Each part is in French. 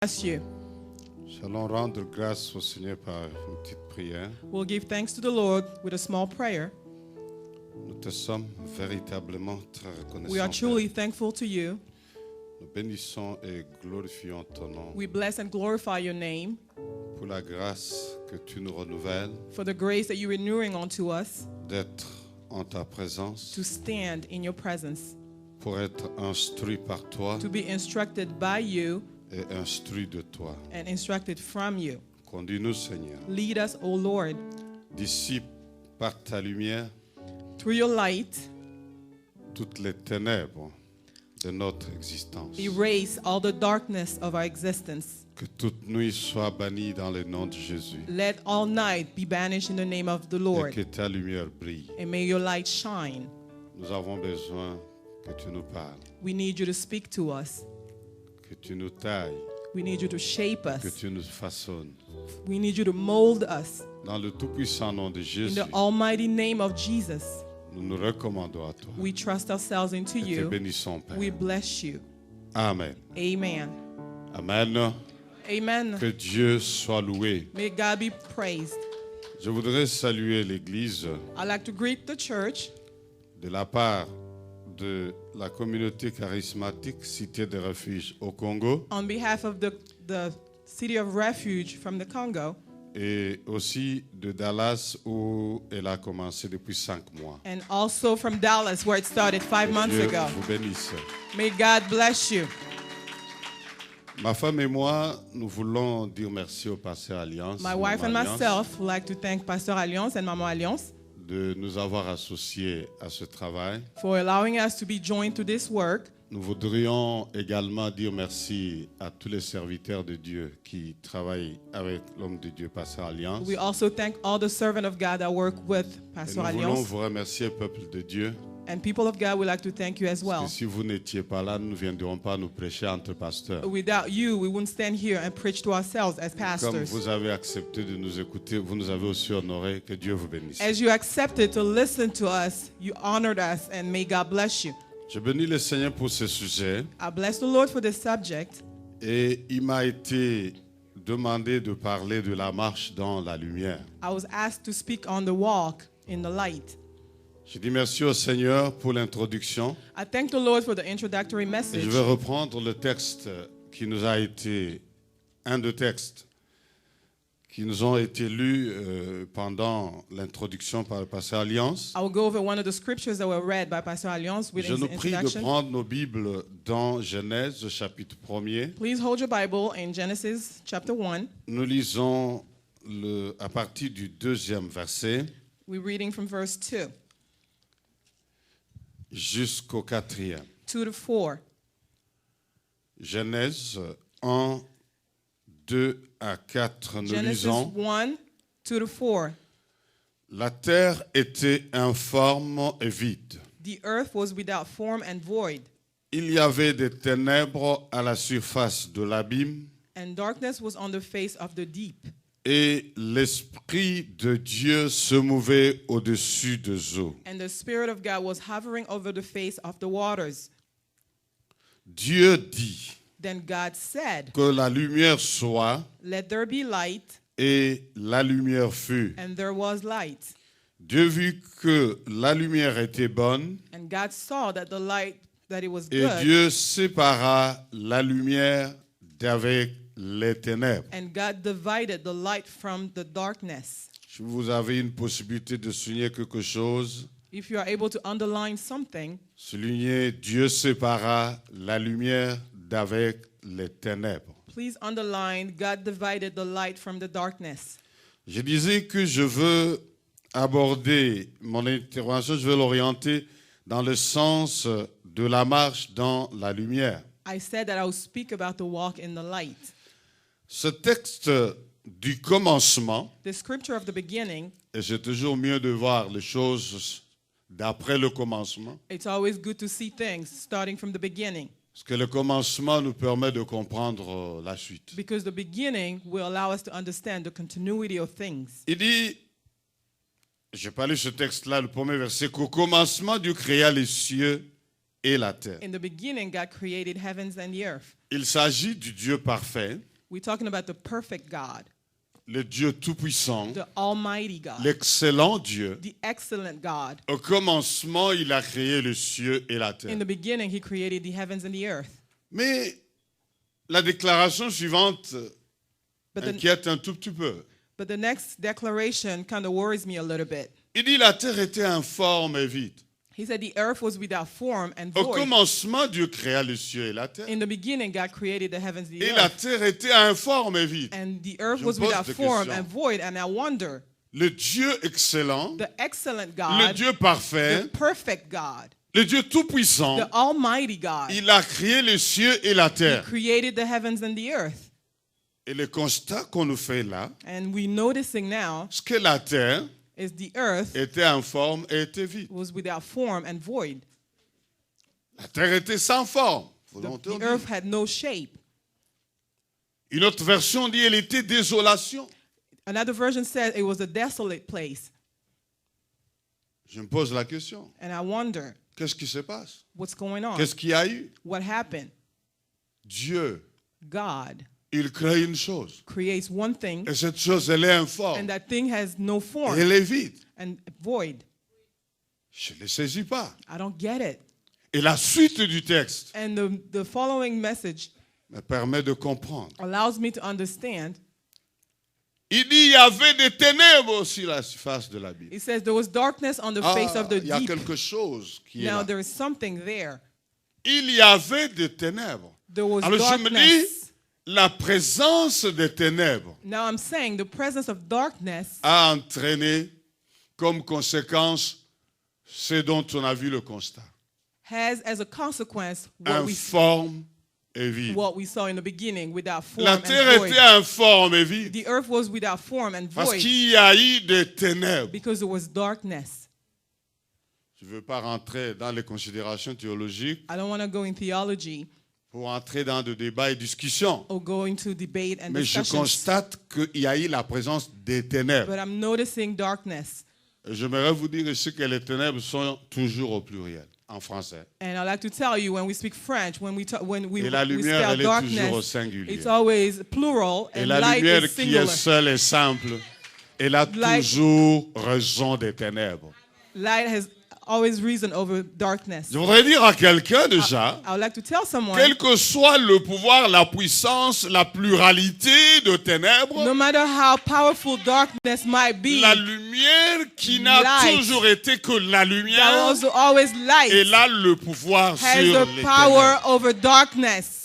Bless you. Nous allons rendre grâce au Seigneur par une petite prière. We'll give thanks to the Lord with a small prayer. Nous te sommes véritablement très reconnaissants. We are truly thankful to you. Nous bénissons et glorifions ton nom We bless and glorify your name pour la grâce que tu nous renouvelles for the grace that you're renewing unto us d'être en ta présence, to stand in your presence, pour être instruit par toi to be instructed by you et instruit de toi. and instructed from you. Conduis-nous, Seigneur. Lead us, O Lord, Dissipe par ta lumière through your light. toutes les ténèbres de notre existence. Erase all the darkness of our existence. Que toute nuit soit bannie dans le nom de Jésus. Let all night be banished in the name of the Et Lord, que ta lumière brille. and may your light shine. Nous avons besoin que tu nous parles, We need you to speak to us. que tu nous tailles, We need you to shape que us. tu nous façonnes. We need you to mold us. Dans le tout-puissant nom de In Jésus, the almighty name of Jesus, nous nous recommandons à toi. we trust ourselves into Et te you. bénissons, Père. We bless you. Amen. Amen. Amen. Amen. Que Dieu soit loué. May God be praised. Je voudrais saluer l'Église I'd like to greet the church de la part de la communauté charismatique Cité de Refuge au Congo on behalf of the City of Refuge from the Congo et aussi de Dallas où elle a commencé depuis 5 mois. and also from Dallas where it started 5 months Dieu ago. vous bénisse. May God bless you. Ma femme et moi, nous voulons dire merci au pasteur Alliance, My wife and Maman Alliance, myself would like to thank Pastor Alliance and Mama Alliance de nous avoir associés à ce travail. for allowing us to be joined to this work. Nous voudrions également dire merci à tous les serviteurs de Dieu qui travaillent avec l'homme de Dieu, pasteur Alliance. We also thank all the servants of God that work with Et Pastor nous voulons Alliance. vous remercier, peuple de Dieu. And people of God, we'd like to thank you as well. Parce que si vous n'étiez pas là, nous ne viendrions pas nous prêcher entre pasteurs. Without you, we wouldn't stand here and preach to ourselves as Comme pastors. vous avez accepté de nous écouter, vous nous avez aussi honorés. Que Dieu vous bénisse. As you accepted to listen to us, you honored us, and may God bless you. Je bénis le Seigneur pour ce sujet. I bless the Lord for this subject. Et il m'a été demandé de parler de la marche dans la lumière. I was asked to speak on the walk in the light. Je dis merci au Seigneur pour l'introduction. I thank the Lord for the introductory Et message. je vais reprendre le texte qui nous a été, un des textes qui nous ont été lus pendant l'introduction par le pasteur Alliance. I will go over one of the scriptures that were read by Pastor Alliance Je within nous his prie de introduction. prendre nos Bibles dans Genèse, chapitre 1er. Please hold your Bible in Genesis chapter 1. Nous lisons à partir du 2e verset We're reading from verse 2 jusqu'au 4e. 2 to 4. Genèse 1, 2 à 4, nous Genesis lisons. 1, 2 to 4. La terre était informe et vide. The earth was without form and void, Il y avait des ténèbres à la surface de l'abîme and darkness was on the face of the deep. et l'Esprit de Dieu se mouvait au-dessus des eaux. And the Spirit of God was hovering over the face of the waters. Dieu dit Then God said, que la lumière soit "Let there be light," et la lumière fut. and there was light. Dieu vit que la lumière était bonne And God saw that that it was et good, Dieu sépara la lumière d'avec les ténèbres. and God divided the light from the darkness. Si vous avez une possibilité de souligner quelque chose, If you are able to underline something, soulignez Dieu sépara la lumière d'avec les ténèbres. please underline God divided the light from the darkness. Je disais que je veux aborder mon intervention, je veux l'orienter dans le sens de la marche dans la lumière. I said that I will speak about the walk in the light. Ce texte du commencement, The scripture of the beginning, et c'est toujours mieux de voir les choses d'après le commencement, it's always good to see things starting from the beginning, parce que le commencement nous permet de comprendre la suite. because the beginning will allow us to understand the continuity of things. Il dit, je n'ai pas lu ce texte-là, le premier verset, qu'au commencement Dieu créa les cieux et la terre. In the beginning, God created heavens and the earth. Il s'agit du Dieu parfait, We're talking about the perfect God, le Dieu tout-puissant, the almighty God, l'excellent Dieu. the excellent God. Au commencement, il a créé le ciel et la terre. In the beginning, he created the heavens and the earth. Mais la déclaration suivante But the, inquiète un tout petit peu. but the next declaration kind of worries me a little bit. Il dit la terre était informe et vide. He said the earth was without form and Au void. commencement, Dieu créa le ciel et la terre. In the beginning, God created the heavens and the Et la earth. terre était informe et vide. And the earth Je was pose without des form questions. and void. And I wonder, Le Dieu excellent, the excellent le God, Dieu parfait, the perfect God, le Dieu tout-puissant, the almighty God, il a créé le ciel et la he terre. created the heavens and the earth. Et le constat qu'on nous fait là, And we're noticing now c'est que la terre is the earth était informe et était vide. was without form and void. La terre était sans forme. Faut The l'entendre. earth had no shape. Une autre version dit elle était désolation. Another version said it was a desolate place. Je me pose la question. And I wonder, Qu'est-ce qui se passe? what's going on? Qu'est-ce qu'il y a eu? What happened? Dieu, God il crée une chose. creates one thing, Et cette chose, elle est informe. and that thing has no Et form elle est vide. and void. Je ne le saisis pas. I don't get it. Et la suite du texte And the following message me permet de comprendre. allows me to understand. Il dit il y avait des ténèbres aussi à la surface de la Bible. It says there was darkness on the face of the Il y a deep. quelque chose qui est Now là. there is something there. Il y avait des ténèbres. There was Alors je me dis, darkness. la présence des ténèbres Now I'm saying the presence of darkness a entraîné comme conséquence ce dont on a vu le constat. has as a consequence Informe et vide. what we saw in the beginning without form La and terre void. était informe et vide The earth was without form and parce void qu'il y a eu des ténèbres. because there was darkness. Je ne veux pas rentrer dans les considérations théologiques I don't want to go in theology pour entrer dans des débats et discussions. or go into debate and Mais je discussions, constate qu'il y a eu la présence des ténèbres. but I'm noticing darkness. Et j'aimerais vous dire ici que les ténèbres sont toujours au pluriel, en français. And I like to tell you, when we speak French, when we Et la lumière, spell elle est toujours au darkness, singulier. it's always plural, Et and la light lumière is qui est singular. seule et simple, elle a Light- toujours raison des ténèbres. Light has always reason over darkness. Je voudrais dire à quelqu'un déjà, I would like to tell someone, quel que soit le pouvoir, la puissance, la pluralité de ténèbres, no matter how powerful darkness might be, la lumière qui n'a Light. toujours été que la that lumière, also always light elle a le pouvoir has sur the les power ténèbres. over darkness.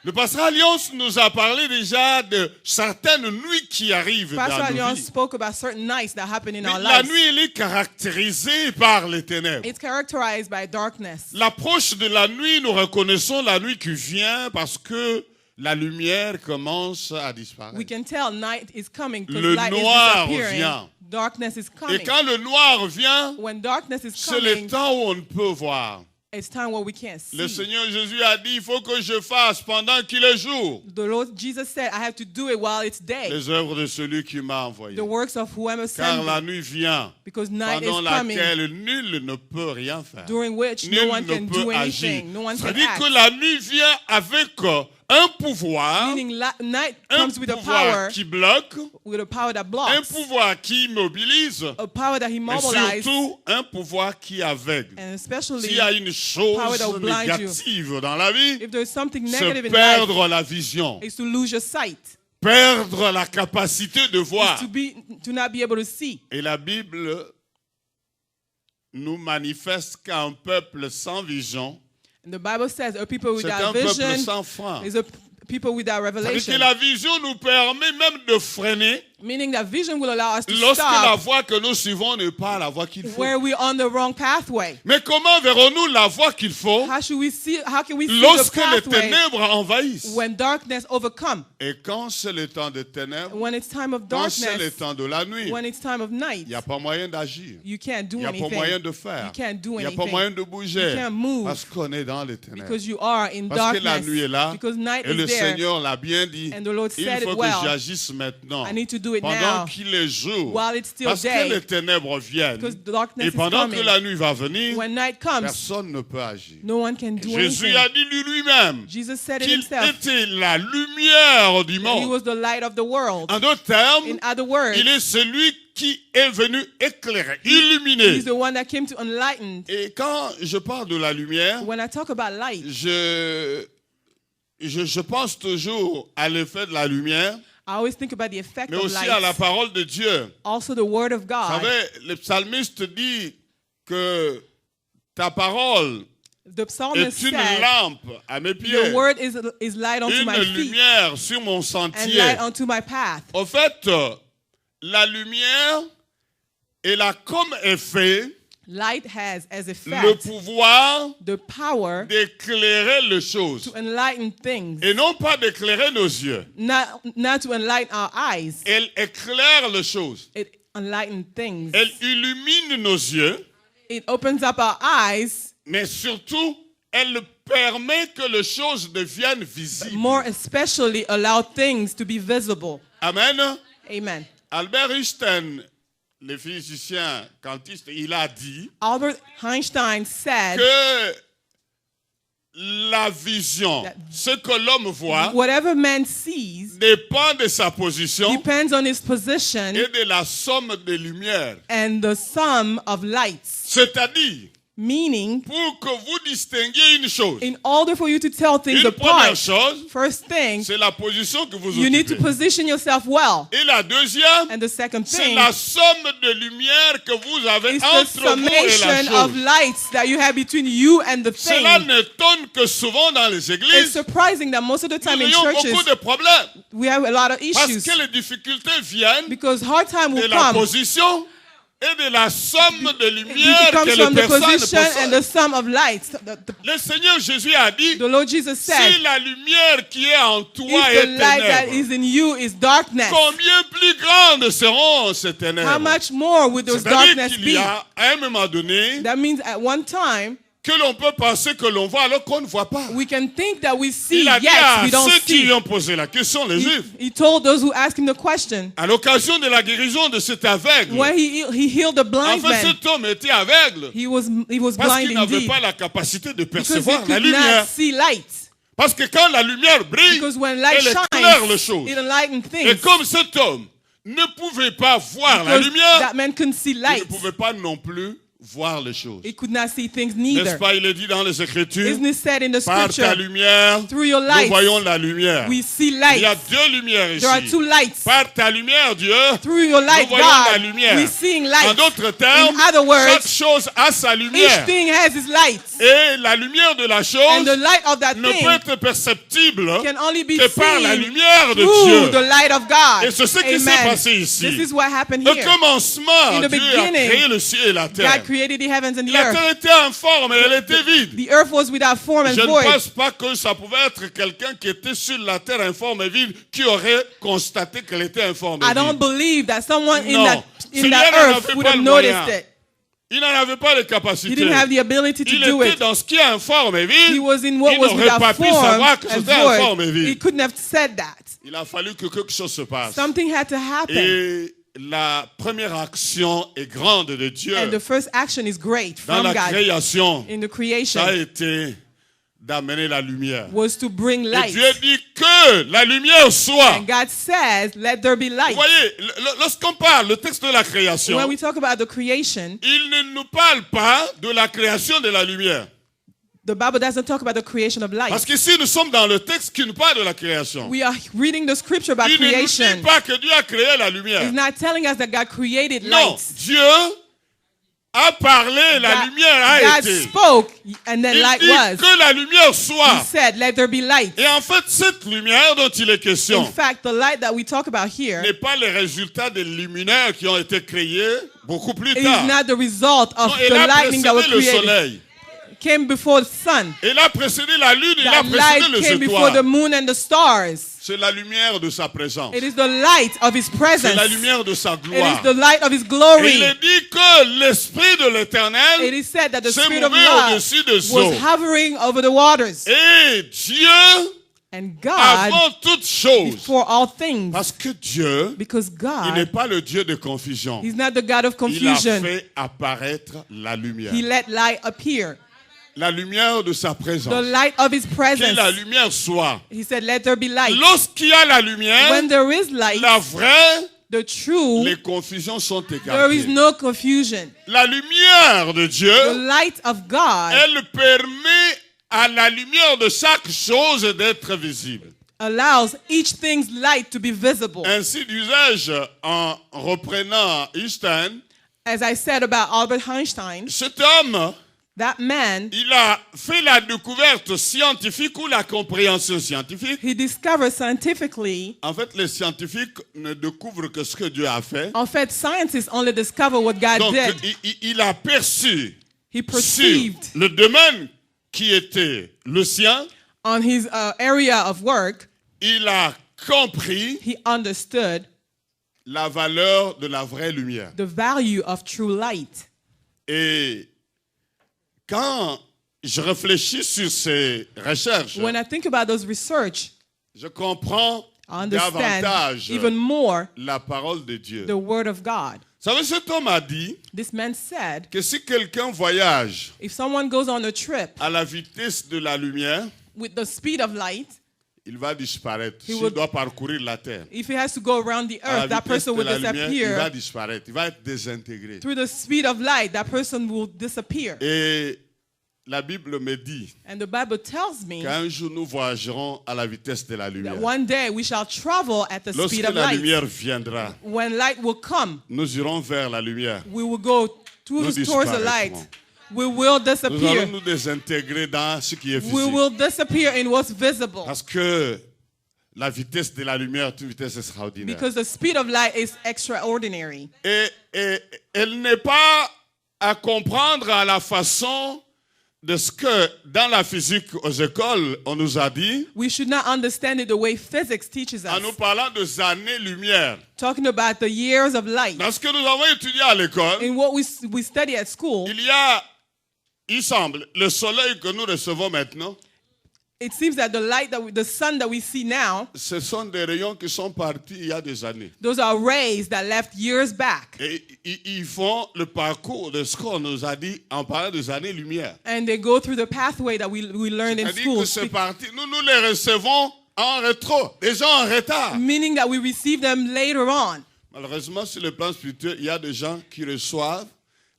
Le pasteur Alliance nous a parlé déjà de certaines nuits qui arrivent Pastor dans nos Alliance vies. spoke about certain nights that happen in Mais our la lives. nuit, elle est caractérisée par les ténèbres. It's characterized by darkness. L'approche de la nuit, nous reconnaissons la nuit qui vient parce que la lumière commence à We disparaître. can tell night is coming because Le light noir is disappearing. vient. Darkness is Et coming. quand le noir vient, When darkness is c'est le coming, temps où on ne peut voir. it's time where we can't Le see. Seigneur Jésus a dit, il faut que je fasse pendant qu'il est jour The Lord Jesus said, I have to do it while it's day. les œuvres de celui qui m'a envoyé. The works of whoever Car sent la me. nuit vient, Because night pendant is coming, laquelle nul ne peut rien faire. during which Nul no one ne can peut do agir. anything. No one can C'est-à-dire que act. la nuit vient avec un pouvoir, Meaning night un comes with a pouvoir power, qui bloque, with a power that un blocks, pouvoir qui mobilise, a power that he mais mobilizes, surtout un pouvoir qui aveugle. and especially S'il y a une chose power that will blind you. négative dans la vie, if there's something c'est negative in life, perdre la vision, is to lose your sight, perdre la capacité de voir. to not be able to see. Et la Bible nous manifeste qu'un peuple sans vision, And the Bible says a people c'est un without peuple vision sans frein. is a people without C'est-à-dire que revelation. la vision nous permet même de freiner Meaning that vision will allow us to lorsque la stop voie que nous suivons n'est pas la voie qu'il faut. where we're on the wrong pathway. Mais comment verrons-nous la voie qu'il faut How can we see the lorsque les pathway ténèbres envahissent? when darkness overcomes? Et quand c'est le temps de ténèbres, When it's time of quand c'est le darkness, temps de la nuit, when it's time of night, il n'y a pas moyen d'agir. you can't Il do n'y a pas moyen anything de faire. You can't do Il n'y a pas anything. moyen de bouger. You can't move. Parce qu'on est dans les ténèbres. because you are in Parce que la darkness. nuit est là. Because night Et le is there. Seigneur l'a bien dit. And the Lord Il said faut it que well. j'agisse maintenant. I need to do do it pendant now qu'il est jour, while it's still parce que day, les ténèbres viennent. because darkness Et is pendant que coming. la nuit va venir, When night comes, personne ne peut agir. no one can do Jésus anything. a dit lui-même Jesus said it qu'il himself. était la lumière du He monde. was the light of the world. En d'autres termes, In other words, il est celui qui est venu éclairer, illuminer. he's the one that came to enlighten. Et quand je parle de la lumière, When I talk about light, je pense toujours à l'effet de la lumière, I always think about the effect mais of aussi à la light. parole de Dieu. Also the word of Vous God. savez, le psalmiste dit que ta parole The psalmist est une said, lampe à mes pieds, your word is light unto une my feet lumière sur mon and sentier. light unto my path. En fait, la lumière, elle a comme effet Light has as le effect pouvoir the power d'éclairer les choses. to enlighten things, Et non pas d'éclairer nos yeux. not to enlighten our eyes. Elle éclaire les choses. It enlightens things. Elle illumine nos yeux, It opens up our eyes, mais surtout, elle permet que les choses deviennent visibles. more especially allow things to be visible. Amen. Amen. Albert Einstein, le physicien quantiste, il a dit Albert Einstein said que la vision, ce que l'homme voit, whatever man sees dépend de sa position depends on his position et de la somme de lumière. and the sum of lights. C'est-à-dire, Meaning, pour que vous distinguiez une chose, in order for you to tell things une première apart, chose, first thing, c'est la position que vous you need to occupez. position yourself well. Et la deuxième, And the second c'est thing la somme de lumière que vous avez is the entre vous et la summation of chose. lights that you have between you and the Cela thing. n'étonne que souvent dans les It's églises, surprising that most of the time nous in ayons beaucoup churches, de problèmes. we have a lot of Parce issues que les difficultés viennent because hard time de will la come. position et de la somme de It lumière que comes les from the personnes position and the possèdent. sum of lights. Le Seigneur Jésus a dit, The Lord Jesus si said, la lumière qui est en toi if est the light that ténèbre, is in you is darkness, combien plus grandes seront ces how ténèbres? much more would those C'est-à-dire darkness qu'il y be? a à un moment donné That means at one time, que l'on peut penser que l'on voit alors qu'on ne voit pas. we can think that we see, Il a dit yet à we don't ceux qui see. lui ont posé la question, les Juifs, He told those who asked him the question, à l'occasion de la guérison de cet aveugle. when he healed the En blind fait, man, cet homme était aveugle he was parce blind qu'il n'avait indeed pas la capacité de because he percevoir la could lumière. not see light. Parce que quand la lumière brille, Because when light elle éclaire les shines, choses. it enlightens Et things. comme cet homme ne pouvait pas voir la Because lumière, that man couldn't see il ne light, pouvait pas non plus voir les choses. he could not see things N'est-ce neither. pas, il est dit dans les Écritures, Isn't it said in the par ta scripture, lumière, through your nous light, voyons la lumière. we see Il y a light. deux lumières ici. There are two lights. Par ta lumière, Dieu, Through your light, nous voyons la God, lumière. we seeing En light. d'autres termes, In other words, chaque chose a sa Each lumière. thing has its light. Et la lumière de la And chose the light of that ne peut thing être perceptible can only be que par la seen lumière de through the Dieu. light of God. Et c'est ce qui s'est Amen. passé ici. This is what happened Au here. commencement, In the Dieu a beginning, créé le ciel et la terre. God created the heavens and the La earth. terre était informe, elle était vide. The earth was without form and Je ne void. pense pas que ça pouvait être quelqu'un qui était sur la terre informe et vide qui aurait constaté qu'elle était informe et I don't vide. believe that someone in Non. that Seigneur n'en earth avait would pas have le noticed moyen. it. Il n'en avait pas les He capacités. didn't have the ability to Il do était it. dans ce qui est informe et vide. He was in what Il was n'aurait without pas pu form savoir que and c'était informe et void. He vide. couldn't have said that. Il a fallu que quelque chose se passe. Something had to happen. Et la première action est grande de Dieu And the first action is great dans from la God création. in the Ça a creation été d'amener la lumière. was to bring Et light. Dieu dit que la lumière soit. And God says, let there be Vous light. voyez, lorsqu'on parle, le texte de la création, When we talk about the creation, il ne nous parle pas de la création de la lumière. the Bible doesn't talk about the creation of light. Parce qu'ici, nous sommes dans le texte qui nous parle de la création. We are reading the scripture about Il ne nous creation. dit pas que Dieu a créé la lumière. It's not telling us that God created Non, light. Dieu a parlé, la lumière a God été. spoke, and then Il light dit was. que la lumière He soit. said, let there be light. Et en fait, cette lumière dont il est In question fact, the light that we talk about here n'est pas le résultat des luminaires qui ont été créés beaucoup plus is tard. not the result of Non, the il a lightning that was précédé le created. soleil. Came before the sun. Il a précédé la lune, il a That précédé light les came before the étoiles. moon and the stars. C'est la lumière de sa présence. It is the light of His C'est presence. la lumière de sa It gloire. is the light of His Et glory. il est dit que l'Esprit de It l'Éternel is said that the s'est Spirit of mouvé God au-dessus des was eaux. hovering over the waters. Et Dieu And God, avant toute chose. before all things, Parce que Dieu, because il n'est God, pas le Dieu de confusion. He's not the God of Il a confusion. fait apparaître la lumière. He let light appear, La lumière de sa the présence. light of His Que presence. la lumière soit. He said, let there be light. Lorsqu'il y a la lumière, When there is light, la vraie, the true, les confusions sont there is écartées. no confusion. La lumière de The Dieu, light of God elle permet à la lumière de chaque chose d'être visible. allows each thing's light to be visible. Ainsi disais-je en reprenant Einstein, As I said about Albert Einstein, cet homme, that man, il a fait la découverte scientifique ou la compréhension scientifique. he discovered scientifically. En fait, les scientifiques ne découvrent que ce que Dieu a fait. En fait, scientists only discover what God Donc, did. il a perçu He sur perceived le domaine qui était le sien, on his area of work, il a compris he understood la valeur de la vraie lumière. the value of true light. Et quand je réfléchis sur ces recherches, When I think about those research, je comprends I understand davantage even more la parole de Dieu. the word of God. Vous savez, cet homme a dit This man said, que si quelqu'un voyage if someone goes on a trip à la vitesse de la lumière, with the speed of light, il va disparaître. He S'il would- doit parcourir la terre if he has to go around the à la earth, that vitesse person de will la lumière, il va disappear. disparaître. Il va être désintégré. Through the speed of light, that person will disappear. Et la Bible me dit And the Bible tells me qu'un jour nous voyagerons à la vitesse de la that lumière. one day we shall travel at the Lorsque speed of la light. lumière viendra, When light will come, nous irons vers la lumière. we will go towards the light. disparaîtrons. We will Nous allons disappear. nous désintégrer dans ce qui est We physique. will disappear in what's visible. Parce que la vitesse de la lumière est une vitesse extraordinaire. Because the speed of light is extraordinary. Et elle n'est pas à comprendre à la façon de ce que dans la physique aux écoles, on nous a dit, We should not understand it the way physics teaches en us. nous parlant des années-lumière. Talking about the years of light. Dans ce que nous avons étudié à l'école, In what we study at school, il y a, il semble, le soleil que nous recevons maintenant, it seems that the sun that we see now, ce sont des rayons qui sont partis il y a des années. those are rays that left years back. Et ils font le parcours de ce qu'on nous a dit en parlant des années-lumière. And they go through the pathway that we learned in C'est-à-dire school. que c'est parti. Nous les recevons en rétro, déjà en retard. Meaning that we receive them later on. Malheureusement, sur le plan spirituel, il y a des gens qui reçoivent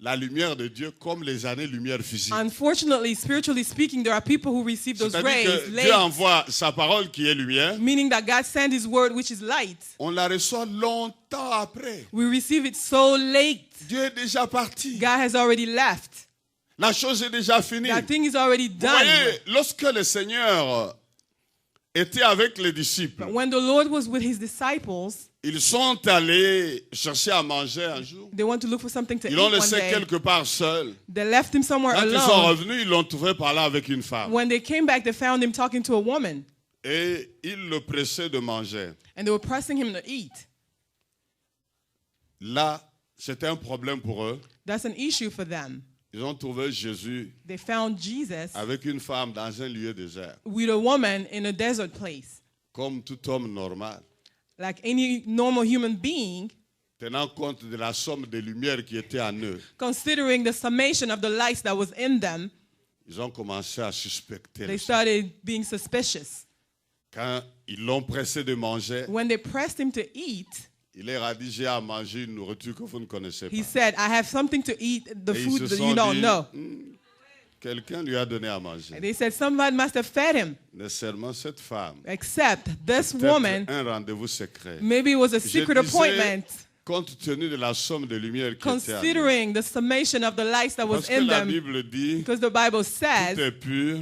la lumière de Dieu comme les années-lumière physiques. Unfortunately, spiritually speaking, there are people who receive those C'est-à-dire rays que late. Dieu envoie sa parole qui est lumière. Meaning that God sent His word, which is light. On la reçoit longtemps après. We receive it so late. Dieu est déjà parti. God has already left. La chose est déjà finie. That thing is already Vous done. voyez, lorsque le Seigneur était avec les disciples, When the Lord was with His disciples, ils sont allés chercher à manger un jour. they went to look for something to Ils eat l'ont one laissé day. quelque part seul. They left Him somewhere Quand ils sont alone. revenus, ils l'ont trouvé parler avec une femme. When they came back, they found Him talking to a woman. Et ils le pressaient de manger. And they were pressing Him to eat. Là, c'était un problème pour eux. That's an issue for them. Ils ont trouvé Jésus They found Jesus avec une femme dans un lieu désert, with a woman in a desert place. comme tout homme normal, Like any normal human being, tenant compte de la somme de lumière qui était en eux. considering the summation of the lights that was in them, Ils ont commencé à suspecter. they started being suspicious. Quand ils l'ont pressé de manger, When they pressed Him to eat, il leur a dit, j'ai à manger une nourriture que vous ne connaissez pas. He said, I have something to eat, the Et food ils se that you sont don't dit, know. Quelqu'un lui a donné à manger. And they said, somebody must have fed him. Mais seulement cette femme, Except this peut-être woman, un rendez-vous secret. maybe it was a Je secret disais, appointment, compte tenu de la somme de lumière qui était en eux. considering the summation of the lights that was Parce que in la them. Bible dit, Because the Bible tout says, est pur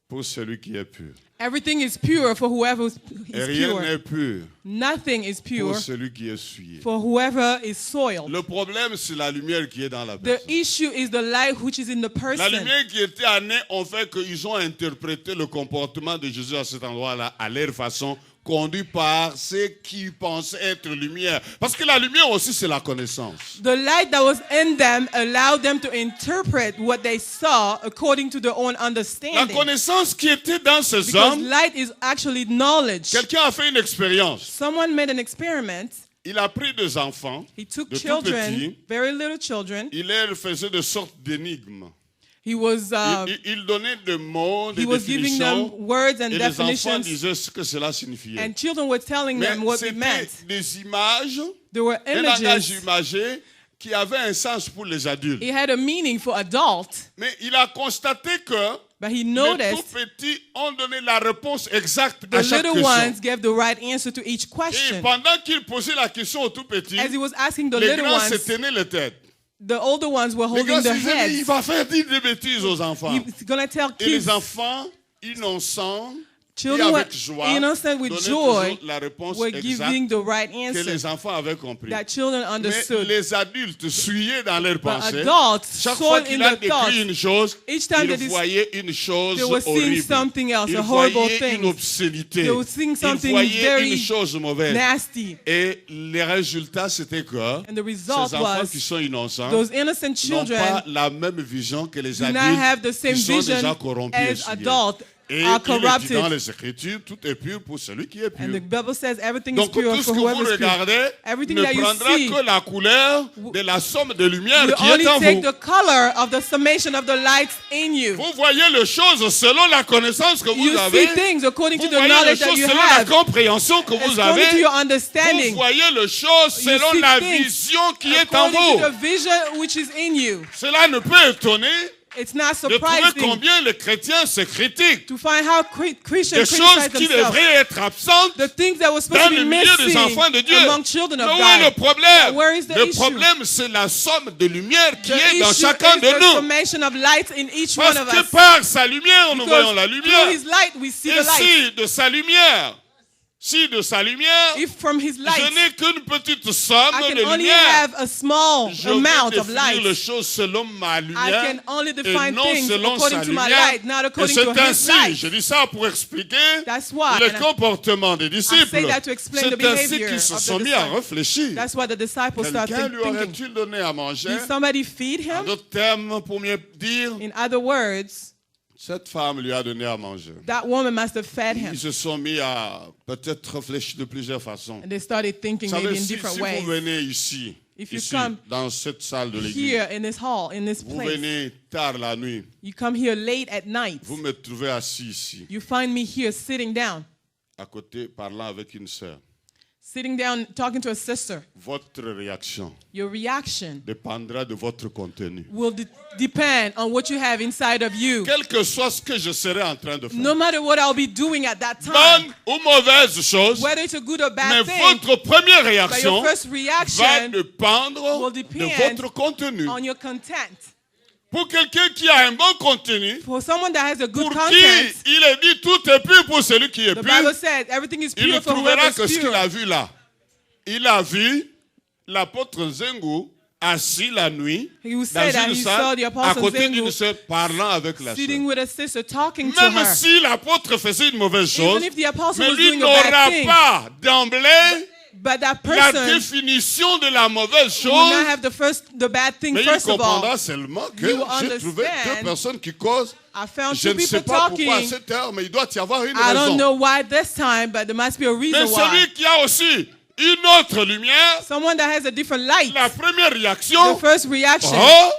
pour celui qui est pur. everything is pure for whoever is Et rien pure. n'est pur Nothing is pure pour celui qui est souillé. for whoever is soiled. Le problème, c'est la lumière qui est dans la The personne. issue is the light which is in the La person. lumière qui était en eux ont fait qu'ils ont interprété le comportement de Jésus à cet endroit-là à leur façon, conduits par ceux qui pensaient être lumière. Parce que la lumière aussi, c'est la connaissance. The light that was in them allowed them to interpret what they saw according to their own La understanding. connaissance qui était dans ces Because hommes, light is actually knowledge. quelqu'un a fait une expérience. Someone made an experiment. Il a pris des enfants, He took de tout children, petits, very little children. il leur faisait de sortes d'énigmes. He was Il donnait des mots, des he was giving them définitions, words and et les enfants definitions, disaient ce que cela signifiait. and children were telling Mais them what it c'était meant. des images, There were un langage images. imagé qui avait un sens pour les adultes. It had a meaning for adults, Mais il a constaté que but he les tout noticed petits ont donné la réponse exacte the à chaque little question. ones gave the right answer to each Et question. pendant qu'il posait la question aux tout petits, As he was asking the les little grands se ones, tenaient les têtes. the older ones were Les holding grands se their disaient, il heads. va faire dire des bêtises aux enfants. He's gonna tell Et les kids, enfants, innocents, et children were avec joie, innocent with donnaient joy, toujours la réponse were exacte giving the right que answer les enfants avaient compris. that children Mais understood. les adultes suivaient dans leurs But pensées. adults Chaque saw fois in qu'il a their thoughts. décrit une chose, Each time il they voyait une chose they were seeing horrible. something else, Il a horrible voyait thing. une obscénité. They were seeing Il something voyait very une chose mauvaise. nasty. Et les résultats, c'était que And the result ces enfants was qui sont innocents those innocent n'ont children pas la même vision que les do not have the adultes same qui sont déjà vision corrompus et as souillés. adults Et are il est dit dans corrupted. les Écritures, tout est pur pour celui qui est pur. And the Bible says everything is Donc pure tout ce for que vous whoever is pure. regardez Everything ne that you prendra see que la couleur de la somme de lumière will qui est only en take vous. the color of the summation of the lights in you. Vous voyez les choses selon la connaissance que vous You avez. see things according Vous to the voyez les knowledge that choses you selon la have, compréhension que vous according to avez. your Vous understanding, voyez les choses You selon see la things vision qui est en according to vous. the vision which is in you. Cela ne peut étonner It's not de trouver surprising combien les chrétiens se critiquent. to find how Christians Des choses criticize qui themselves. devraient être absentes The things that were supposed dans to le be milieu des missing enfants de Dieu. among children Mais of où est le God. problème? Where is the Le issue? problème, c'est la somme de lumière qui The est dans issue chacun is de the nous. summation of light in each Parce one of que us. par sa lumière, nous voyons Because la through lumière. His light we see Et the light. si de sa lumière, If from His je light n'ai qu'une petite somme I de can only lumière, have a small je vais amount of définir les light, choses selon ma I lumière can only et define non things selon according sa to my lumière. light, not Et according to c'est His ainsi, light. je dis ça pour expliquer That's why. le comportement des disciples. say that to explain the C'est ainsi behavior qu'ils se of the sont mis à disciples. réfléchir. That's why the disciples started Quelqu'un lui thinking. aurait-il donné à manger? Did somebody feed En him? d'autres termes, pour mieux dire, In other words, cette femme lui a donné à manger. that woman must have fed him. Ils se sont mis à peut-être réfléchir de plusieurs façons. And they started thinking Vous savez, maybe in si different vous ways. venez ici, If you ici, come dans cette salle de l'église, Here in this hall, in this vous place, venez tard la nuit, you come here late at night. vous me trouvez assis ici, You find me here sitting down, à côté, parlant avec une sœur. sitting down talking to a sister. Votre réaction Your reaction dépendra de votre contenu. will depend on what you have inside of you. Quel que soit ce que je serai en train de faire, No matter what I'll be doing at that time, bonne ou mauvaise chose, whether it's a good or mais bad thing, votre première but réaction your first va reaction dépendre will de depend votre contenu. on your content. Pour quelqu'un qui a un bon contenu, For someone that has a good pour qui content, il est dit tout est pur pour celui qui est the pur, Bible says everything is il ne pure for trouvera whoever que is ce qu'il pure. a vu là. Il a vu l'apôtre Zengu assis la nuit He will dans say that une he salle saw the à apostle côté d'une Zengu sœur parlant avec la sitting sœur. with a sister talking to Même her. si l'apôtre faisait une mauvaise chose, Even if the apostle mais was lui doing a bad n'aura thing, pas d'emblée but that la person définition de la mauvaise will not chose, have the bad thing mais il first of all. comprendra seulement que You will j'ai trouvé understand. deux personnes qui causent. I found Je two ne sais people pas pourquoi à talking. cette heure, mais il doit y avoir une I don't raison. know why this time, but there must be a Mais reason why. celui qui a aussi une autre lumière, Someone that has a different light. la première réaction, The first reaction. oh,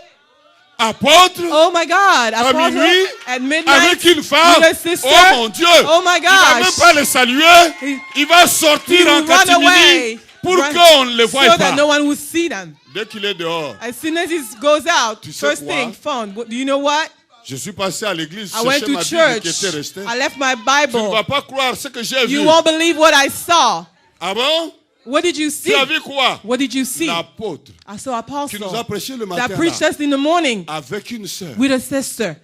apôtre, Oh my God! à Apostle, minuit, at midnight, avec une femme, with a sister. oh mon Dieu, Oh my il va même gosh! pas le saluer, He- il va sortir He en will run away catimini pour run- qu'on ne le voie so that no pas. one will see them. Dès qu'il est dehors, As soon as he goes out, Tu sais first quoi? thing, phone. Do you know what? je suis passé à l'église, I went chercher to ma Bible qui church. était restée. I left my Tu ne Bible. vas pas croire ce que j'ai vu. You won't believe what I saw. Ah bon? What did you see? Tu as vu quoi? What did you see? L'apôtre I saw qui nous a apostle prêché le matin that preached là, us in the morning avec une sœur, with a sister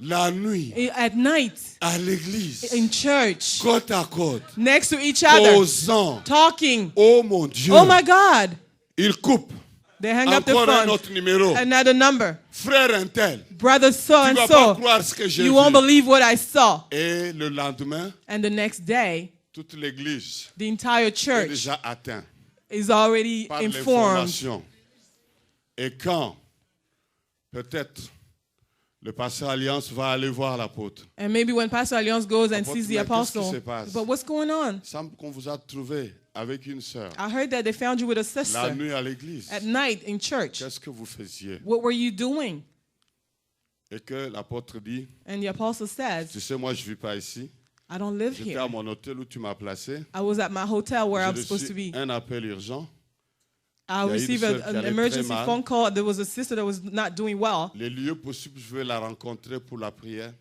la nuit, at night à l'église, in church côte à côte, next to each other, causant. talking. Oh mon Dieu, Oh my God! il coupe. They hang up the Encore un phone. autre numéro. Another number. Frère Intel, Brother so tu and vas pas so. croire ce que j'ai You vu. won't believe what I saw. Et le lendemain, And the next day, toute l'Église The entire est church déjà atteinte is already par informed. l'information. Et quand, peut-être, le pasteur Alliance va aller voir l'apôtre, And maybe when Pastor Alliance goes and sees the Mais qu'est-ce qui apostle, se passe? but what's going on? il semble qu'on vous a trouvé avec une sœur I heard that they found you with a la sister nuit à l'église. at night in church. Qu'est-ce que vous faisiez? What were you doing? Et que l'apôtre dit, And the apostle says, tu sais, moi je ne vis pas ici. I don't live J'étais here. à mon hôtel où tu m'as placé. I was at my hotel where I'm J'ai supposed to reçu be. un appel urgent. I Il y a received une sœur qui an allait emergency très mal. phone call. There was a sister that was not doing well. Les lieux possibles, je veux la rencontrer pour la prière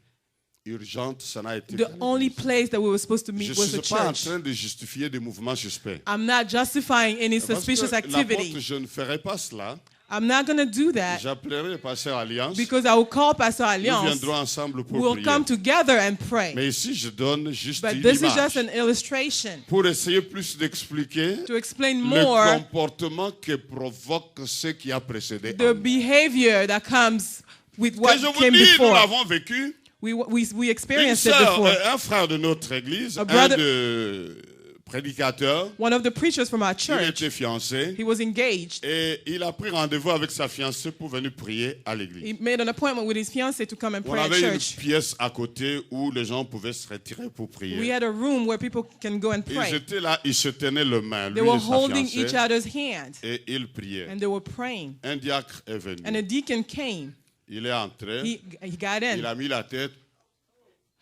urgente. Ça n'a été The qu'à only l'église. place that we were supposed to Je meet ne was suis the pas en church. train de justifier des mouvements suspects. I'm not justifying any Parce que suspicious l'apôtre, activity. je ne ferai pas cela. I'm not going to do that J'appellerai le pasteur Alliance. because I will call Pastor Nous Alliance. viendrons ensemble pour We'll prier. come together and pray. Mais ici, je donne juste But une this is image just an illustration pour essayer plus d'expliquer to explain le more comportement que provoque ce qui a précédé. the behavior that comes with Que what je vous came dis, nous before. l'avons vécu. We Une experienced it sœur, before. un frère de notre église, A un brother- de prédicateur, One of the preachers from our il church, était fiancé he was engaged. et il a pris rendez-vous avec sa fiancée pour venir prier à l'église. He made an appointment with his fiancée to come and On pray at avait une church. pièce à côté où les gens pouvaient se retirer pour We prier. had a room where people can go and Ils pray. étaient là, ils se tenaient les mains, lui They were et sa holding each fiancée, other's hand et ils priaient. and they were praying. Un diacre est venu. And a deacon came. Il est entré, He got il in. a mis la tête,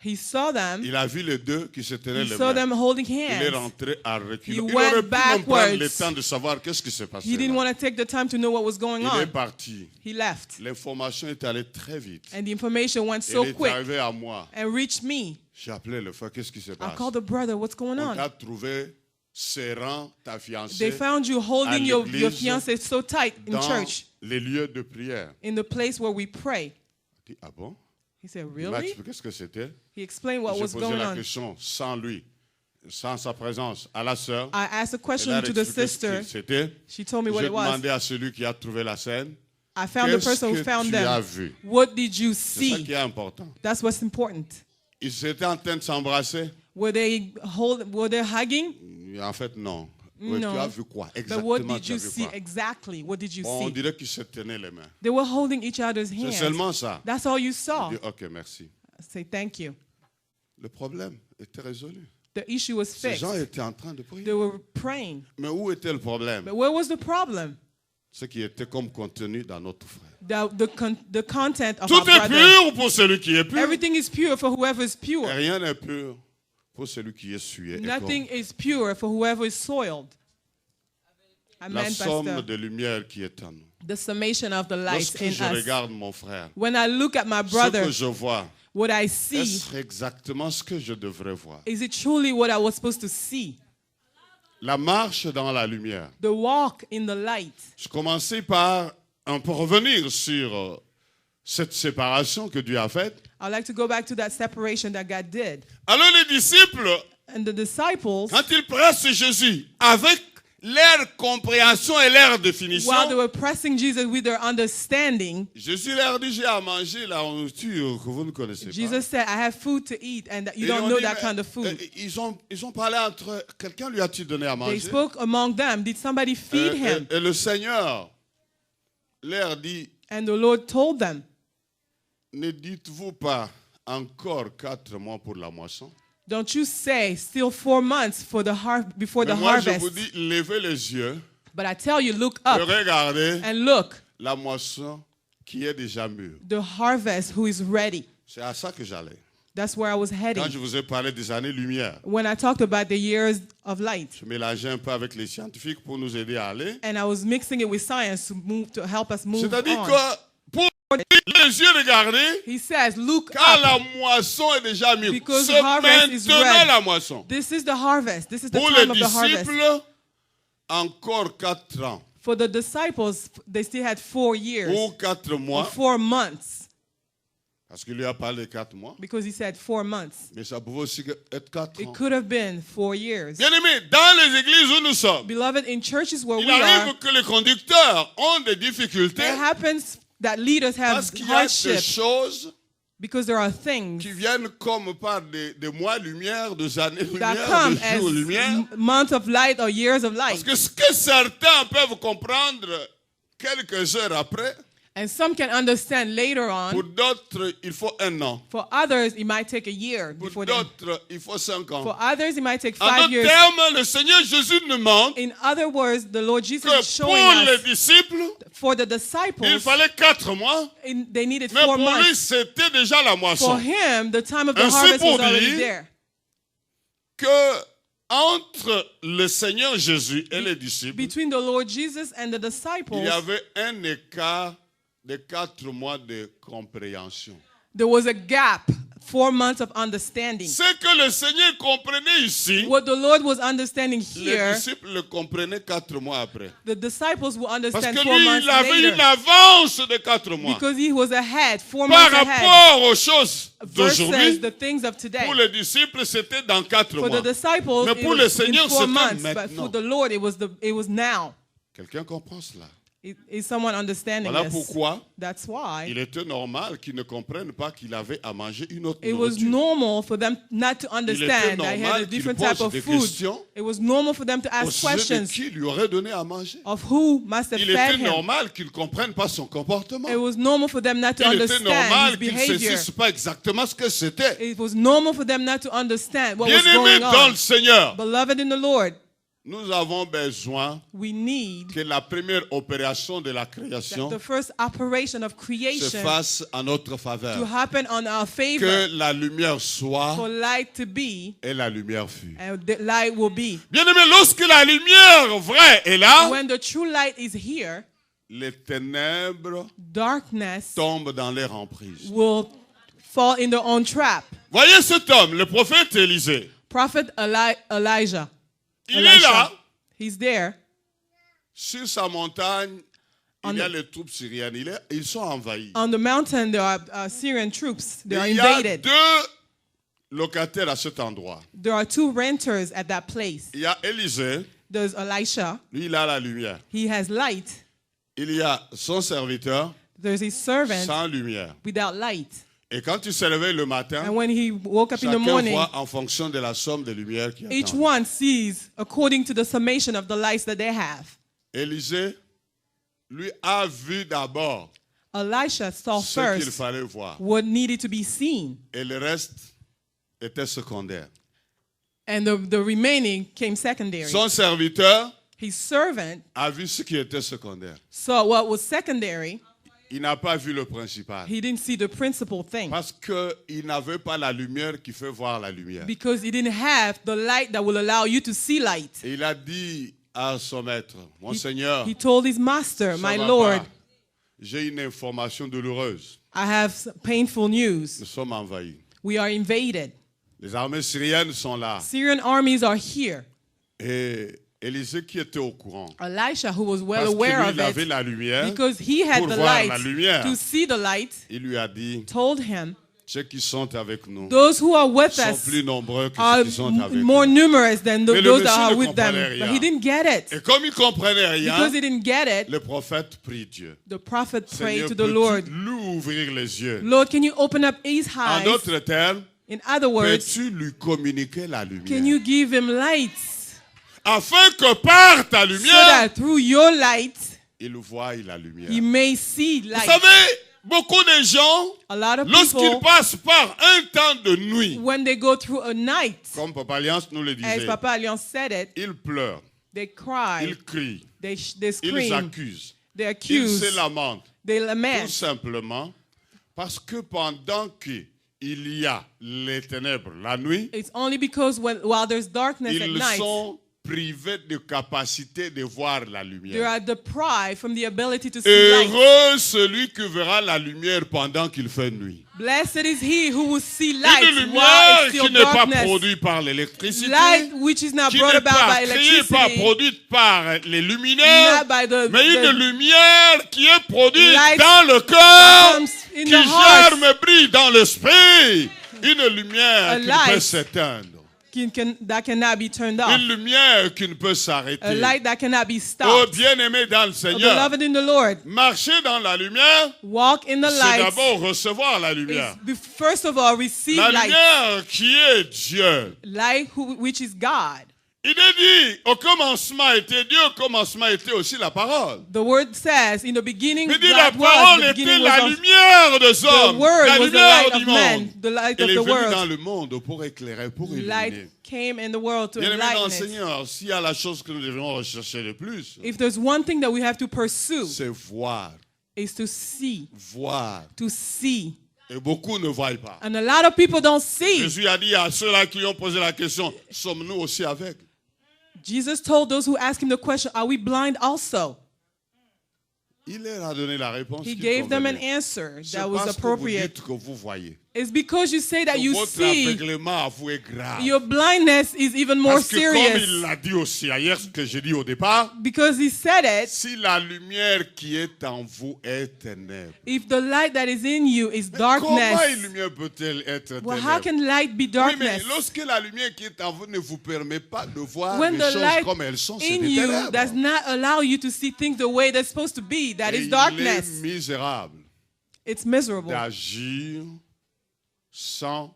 He saw them. il a vu les deux qui se tenaient He les saw mains. them holding Il est hands. rentré à reculons. He Il went aurait pu même prendre backwards. le temps de savoir qu'est-ce qui s'est passé. He didn't là. want to take the time to know what was going Il est on. parti. He left. L'information est allée très vite. And the information went Il so est quick arrivé à moi. and reached me. J'ai appelé le frère, qu'est-ce qui se I passe? called the brother, what's going On on? t'a trouvé serrant ta fiancée They found you holding your l'église, fiancé so tight in dans church, les lieux de prière. in the place where we pray. Je dis, ah bon? He said, Il m'a really? expliqué ce que c'était. He explained what J'ai was posé going la on. question sans lui, sans sa présence, à la sœur. I asked a Elle question a to the expliqué ce sister. que c'était. She told me what J'ai it was. demandé à celui qui a trouvé la scène, I found the qu'est-ce person who que found tu as them. vu? What did you C'est ça see? qui est important. That's what's important. Ils étaient en train de s'embrasser. Were they hugging? En fait, non. Ouais, No. tu as vu quoi? But what Exactement, did tu as you vu see quoi? exactly? What did you On see? dirait qu'ils se tenaient les mains. They were holding each other's C'est hands. seulement ça. That's all you Je saw. dis, ok, merci. I say thank you. Le problème était résolu. The issue was Ces fixed. gens étaient en train de prier. They were praying. Mais où était le problème? But where was the problem? Ce qui était comme contenu dans notre frère. The content of Tout our est brother. pur pour celui qui est pur. Everything is pure for whoever is Et pure. rien n'est pur pour celui qui est souillé. et Nothing corrompu. is pure for whoever is soiled. La Amen, somme Pastor. de lumière qui est en nous. The summation of the light Lorsque in je us. regarde mon frère, When I look at my ce brother, que je vois, what I see, est-ce exactement ce que je devrais voir? is it truly what I was supposed to see? La marche dans la lumière. The walk in the light. Je commençais par un peu revenir sur cette séparation que Dieu a faite. I'd like to go back to that separation that God did. Alors les disciples, And the disciples, quand ils pressent Jésus avec leur compréhension et leur while they définition, were pressing Jesus with their understanding, Jésus leur dit, j'ai à manger la nourriture que vous ne connaissez pas. Jesus said, I have food to eat, and you Et don't on know dit, that mais, kind of food. ils ont parlé entre eux. Quelqu'un lui a-t-il donné à They manger? spoke among them. Did somebody feed him? Et le Seigneur leur dit, And the Lord told them, ne dites-vous pas encore 4 mois pour la moisson? don't you say still 4 months for the before the Mais moi, je harvest. vous dis, levez les yeux But I tell you, look et up regardez and look, la moisson qui est déjà mûre. the harvest who is ready. C'est à ça que j'allais. That's where I was Quand heading. je vous ai parlé des années-lumière, When I talked about the years of light, je mélangeais un peu avec les scientifiques pour nous aider à aller. and I was mixing it with science to help us move C'est-à-dire on. que pour les yeux regarder, He says, look quand up. la moisson est déjà mûre, Because c'est harvest is maintenant red. la moisson. This is the harvest. This is the Pour time les of the harvest. disciples, encore 4 ans For the disciples, they still had 4 years ou 4 or mois, 4 months, parce qu'il lui a parlé de 4 mois, because he said 4 months. mais ça pouvait aussi être 4 It ans. could have been 4 years. Bien aimé, dans les églises où nous sommes, Beloved, in churches where il we are, arrive que les conducteurs ont des difficultés it happens that leaders have parce qu'il y a des hardship choses Because there are things qui viennent comme par des mois-lumière, des that années-lumière, come des as jours-lumière. months of light or years of Parce light. que ce que certains peuvent comprendre quelques heures après, And some can understand later pour on. d'autres, il faut 1 an. For others, it might take a year Pour before they. d'autres, il faut 5 ans. For others, it might take En 5 d'autres years. termes, le Seigneur Jésus nous montre In other words, the Lord Jesus is que showing pour les us disciples, for the il disciples, fallait 4 mois. they needed Mais 4 pour lui, months. c'était déjà la For moisson. him, the time of the Ainsi harvest pour was already dire there. Que entre le Seigneur Jésus et les disciples, Between the Lord Jesus and the il disciples, y avait un écart de 4 mois de compréhension. there was a gap, 4 months of understanding. Ce que le Seigneur comprenait ici, What the Lord was understanding les here, disciples le comprenaient 4 mois après. the disciples will Parce understand que 4 lui, months il avait une later. avance de 4 mois. Because he was ahead, 4 Par months ahead. rapport aux choses Versus d'aujourd'hui, the things of today. pour les disciples, c'était dans 4 For mois. the disciples, Mais it pour le was Seigneur, in 4 c'était months. But maintenant. for the Lord, it was now. Quelqu'un comprend cela? Is someone understanding Voilà this? pourquoi That's why il était normal qu'ils ne comprennent pas qu'il avait à manger une autre it was nourriture. normal for them not to understand that he had a normal different qu'il type pose of des food. questions It was normal for them to Au ask sujet de questions qui lui aurait donné à manger. of who must have Il fed était him. normal qu'ils ne comprennent pas son comportement. It was normal for them not to Il était understand normal his qu'ils ne behavior. saisissent pas exactement ce que c'était. It was normal for them not to understand what was Bien-aimés going dans le on. Seigneur, Beloved in the Lord, nous avons besoin we need que la première opération de la that création the first operation of se creation fasse en notre to faveur. happen on our favor, Que la lumière for soit light to be, et la lumière fut. and the light will be. Bien-aimés, lorsque la lumière vraie est là, When the true light is here, les ténèbres darkness tombent dans leur emprise. will fall in their own trap. Voyez cet homme, le prophète Élisée. Prophet Elijah, Il est là, he's there. sur sa montagne, il y a les troupes syriennes. Ils sont envahis. On the mountain, there are Syrian troops. They are Il y a invaded. 2 locataires à cet endroit. There are 2 renters at that place. Il y a Élisée, There's Elisha. lui il a la lumière. He has light. Il y a son serviteur There's his servant sans lumière. without light. Et quand il se réveille le matin, And when he woke up in the chacun morning, voit en fonction de la somme de lumière qu'il each attend. one sees according to the summation of the lights that they have. Élisée, lui, a vu d'abord Elisha saw ce qu'il first fallait voir. what needed to be seen, Et le reste était secondaire. and the remaining came secondary. Son serviteur His servant a vu ce qui était secondaire. saw what was secondary. Il n'a pas vu le principal. He didn't see the principal thing Parce qu'il n'avait pas la lumière qui fait voir la lumière. because he didn't have the light that will allow you to see light. Et il a dit à son maître, mon Seigneur, He told his master, ça my va Lord, pas. J'ai une information douloureuse. I have painful news. Nous sommes envahis. We are invaded. Les armées syriennes sont là. Syrian armies are here. Et Élisée qui était au courant. Elisha, who was well Parce que aware lui, of il avait it, la lumière. because he had pour the voir light la lumière. to see the light, Il lui a dit, told him, ceux qui sont avec nous those who are with sont us plus nombreux que are ceux qui sont avec more nous. numerous than Mais le those that monsieur are ne with them. comprenait But rien. he didn't get it. Et comme il ne comprenait rien, Because he didn't get it, le prophète prie Dieu. the prophet prayed Seigneur, to the peux-tu Lord, lui ouvrir les yeux? Lord, can you open up his En eyes? d'autres termes, In other words, peux-tu lui communiquer la can lumière? you give him light Afin que par ta so lumière, that through your light, il voie la lumière. he may see Vous light? savez, beaucoup de gens, A lot of lorsqu'ils people, passent par un temps de nuit, when they go through a night, comme Papa Alliance nous le as disait, Papa Alliance said it, ils pleurent, they cry, ils crient, they ils scream, accusent, they ils accuse, se lamentent. they Tout lament. simplement parce que pendant qu'il y a les ténèbres la nuit, It's only because while there's darkness at ils night, sont privés de capacité de voir la they lumière. are deprived from the ability to see light. Heureux celui qui verra la lumière pendant qu'il fait nuit. Blessed is he who will see Une light while lumière it's still qui n'est pas darkness. produite par l'électricité, Light which is not qui brought n'est about pas by créée, pas electricity, produite par les luminaires, not by the, mais une lumière qui est produite light dans le that cœur, comes in qui the heart. germe et brille dans l'esprit. Une lumière A qui light peut s'éteindre. that cannot be turned off. Une lumière qui ne peut A s'arrêter. light that cannot be Oh, stopped. bien-aimé dans le Seigneur, Beloved in the Lord, marcher dans la lumière, walk in the c'est light. d'abord recevoir la lumière. First of all, receive La light. lumière qui est Dieu. Light which is God. Il est dit, au commencement était Dieu, au commencement était aussi la parole. The word says, in the beginning, Il dit, la God was. parole The était beginning la was lumière des the hommes, word la was the lumière light du of man, monde. the light Elle of est the venue dans world. le monde pour éclairer, pour illuminer. Light came in the world to Bien-aimé dans le enlighten it. Seigneur, s'il y a la chose que nous devons rechercher le plus, If there's one thing that we have to pursue, c'est voir, is to see. voir. To see. Et beaucoup ne voient pas. And a lot of people don't see. Jésus a dit à ceux-là qui ont posé la question, sommes-nous aussi aveugles? Jesus told those who asked him the question, are we blind also? Il leur a donné la réponse He qu'il gave them an convenait. answer C'est that was parce que vous appropriate. dites que vous voyez. It's because you say that Que you votre see, aveuglement à vous est grave. your blindness is even more Parce que comme il serious. l'a dit aussi hier, ce que j'ai dit au départ, Because he said it, si la lumière qui est en vous est ténèbre, if the light that is in you is comment une darkness, lumière peut-elle être well, how ténèbre? can light be Oui, mais darkness? lorsque la lumière qui est en vous ne vous permet pas de voir When les the choses light comme elles sont, c'est in des you ténèbres. does not allow you to see things the way they're supposed to be, that Et is il darkness. est misérable It's miserable d'agir sans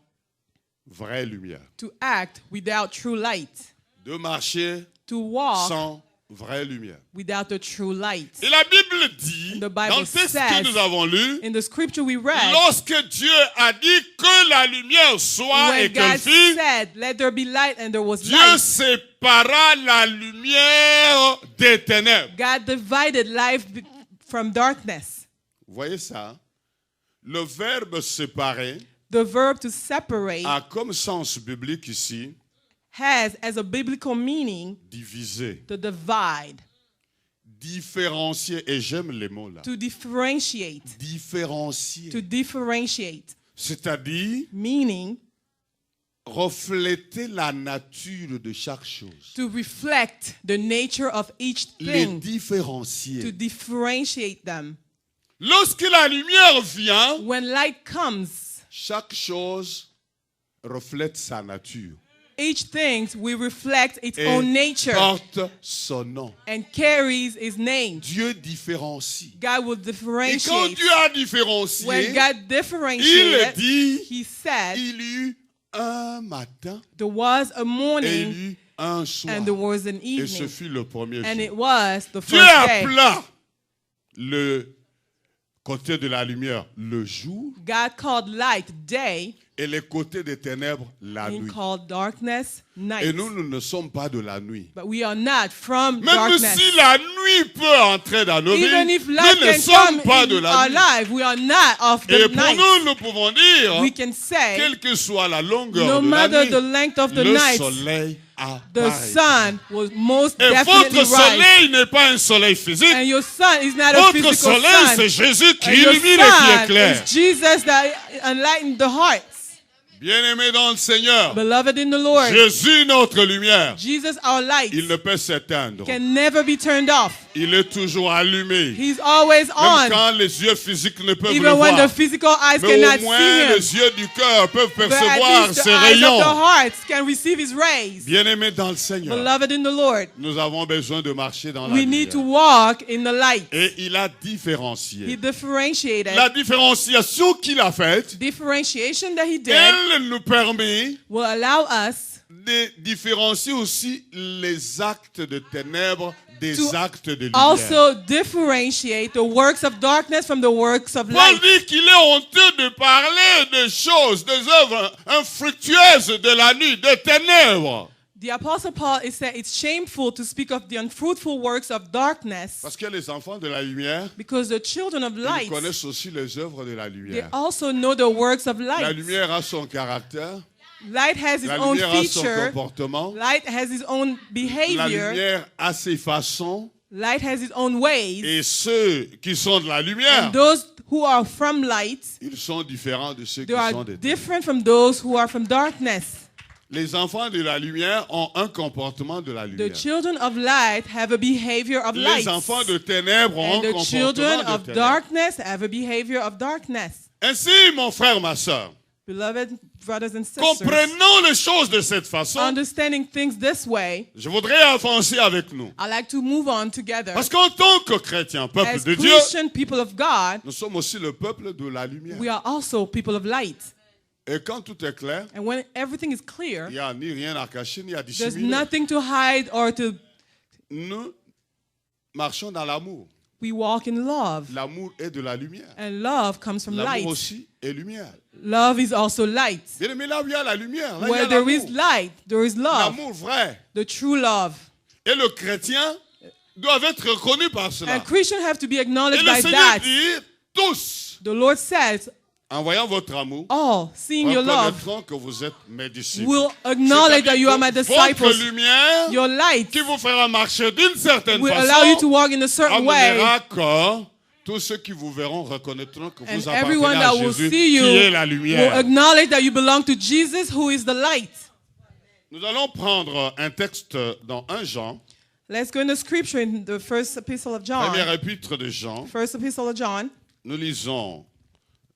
vraie lumière, to act without true light, de marcher to walk sans vraie lumière. without the true light. Et la Bible dit, The Bible dans le texte que says, nous avons lu, In the scripture we read, lorsque Dieu a dit que la lumière soit et when qu'elle God fut, said, let there be light, and there was Dieu light, sépara la lumière des ténèbres. God divided life from darkness. Vous voyez ça? Le verbe séparer The verb to separate a comme sens biblique ici, has as a biblical meaning diviser, to divide, différencier, et j'aime les mots là. to differentiate, Différencier. to differentiate, C'est-à-dire meaning refléter la nature de chaque chose. to reflect the nature of each Les thing, différencier. to differentiate them. Lorsque la lumière vient, When light comes, chaque chose reflète sa nature each thing will reflect its et own nature porte son nom. and carries his name. Dieu différencie. God will Et quand differentiate. Dieu a When différencié, God il differentiated, dit, he said, il y eut un matin there was a et il morning y eut un soir. and there was an Et ce evening. fut le premier And it jour. was the Dieu first day. appela le côté de la lumière le jour God called light day et les côtés des ténèbres la and nuit. called darkness Et night. nous ne sommes pas de la nuit. But we are not from Même darkness. si la nuit peut entrer dans nos vies, Even if nous light ne can sommes come pas de in la our nuit. life, we are not of Et the pour night. nous, nous pouvons dire, We can say, quelle que soit la longueur no de la matter nuit, the length of the le night, soleil the apparaît. sun will most Et definitely votre rise. soleil n'est pas un soleil physique. And your sun is not a Votre physical soleil, sun. c'est Jésus qui And your illumine et qui sun éclaire. is Jesus that enlightened the hearts. Bien-aimé dans le Seigneur, Beloved in the Lord, Jésus, notre lumière, Jesus, our light, il ne peut s'éteindre. can never be turned off. Il est toujours allumé. He's always Même on. quand les yeux physiques ne peuvent le Even when voir. the physical eyes Mais cannot au moins, see him. les yeux du cœur peuvent But at percevoir least the ses eyes of the rayons. hearts can receive his rays. Bien-aimé dans le Seigneur, Beloved in the Lord, nous avons besoin de marcher dans la we need to lumière. walk in the light. Et il a He différencié. differentiated. La différenciation qu'il a faite, Differentiation that he did elle nous permet will allow us de différencier aussi les actes de ténèbres des To actes de lumière. also differentiate the works of darkness from the works of Paul light. dit qu'il est honteux de parler des choses, des œuvres infructueuses de la nuit, des ténèbres. The Apostle Paul is saying it's shameful to speak of the unfruitful works of darkness Parce que les enfants de la lumière, because the children of ils light, connaissent aussi les œuvres de la they lumière. also know the works of La light. lumière a son caractère, Light has its la own lumière a son feature. comportement, Light has its own la behavior. lumière a ses façons, Light has its own ways. et ceux qui sont de la lumière, And those who are from light, ils sont différents de ceux qui they sont are des ténèbres. different from those who are from darkness. Les enfants de la lumière ont un comportement de la The lumière. children of light have a behavior of light. Les enfants de ténèbres ont And un the children comportement de of ténèbres. darkness have a behavior of darkness. Ainsi, mon frère, ma soeur, Beloved brothers and sisters, comprenant les choses de cette façon, understanding things this way, je voudrais avancer avec nous. I like to move on together. Parce qu'en tant que chrétien, peuple As de Dieu, Christian people of God, nous sommes aussi le peuple de la lumière. we are also people of light. Et quand tout est clair, And when everything is clear, il n'y a ni rien à cacher, ni à there's dissimuler. nothing to hide or to. Nous marchons dans l'amour. We walk in love. L'amour est de la lumière. And love comes from light. L'amour aussi est lumière. Love is also light. Bien aimé, là où il y a la lumière, là il y Where a there is l'amour. light, there is love. L'amour vrai. The true love. Et le chrétien doit être reconnu par cela. And Christians have to be Et acknowledged le by Seigneur that. dit, tous, The Lord says, en voyant votre amour, all, seeing your love, reconnaîtront que vous êtes mes disciples. will acknowledge that you are my C'est-à-dire que disciples. votre lumière Your light qui vous fera marcher d'une certaine will allow you to façon walk in a certain way. amènera que tous ceux qui vous verront reconnaîtront que And vous appartenez everyone à that will Jésus see qui you est la will lumière. acknowledge that you belong to Jesus, who is the light. Nous allons prendre un texte dans 1 Jean, Let's go in the scripture in the first epistle of John. premier épître de Jean. First epistle of John. Nous lisons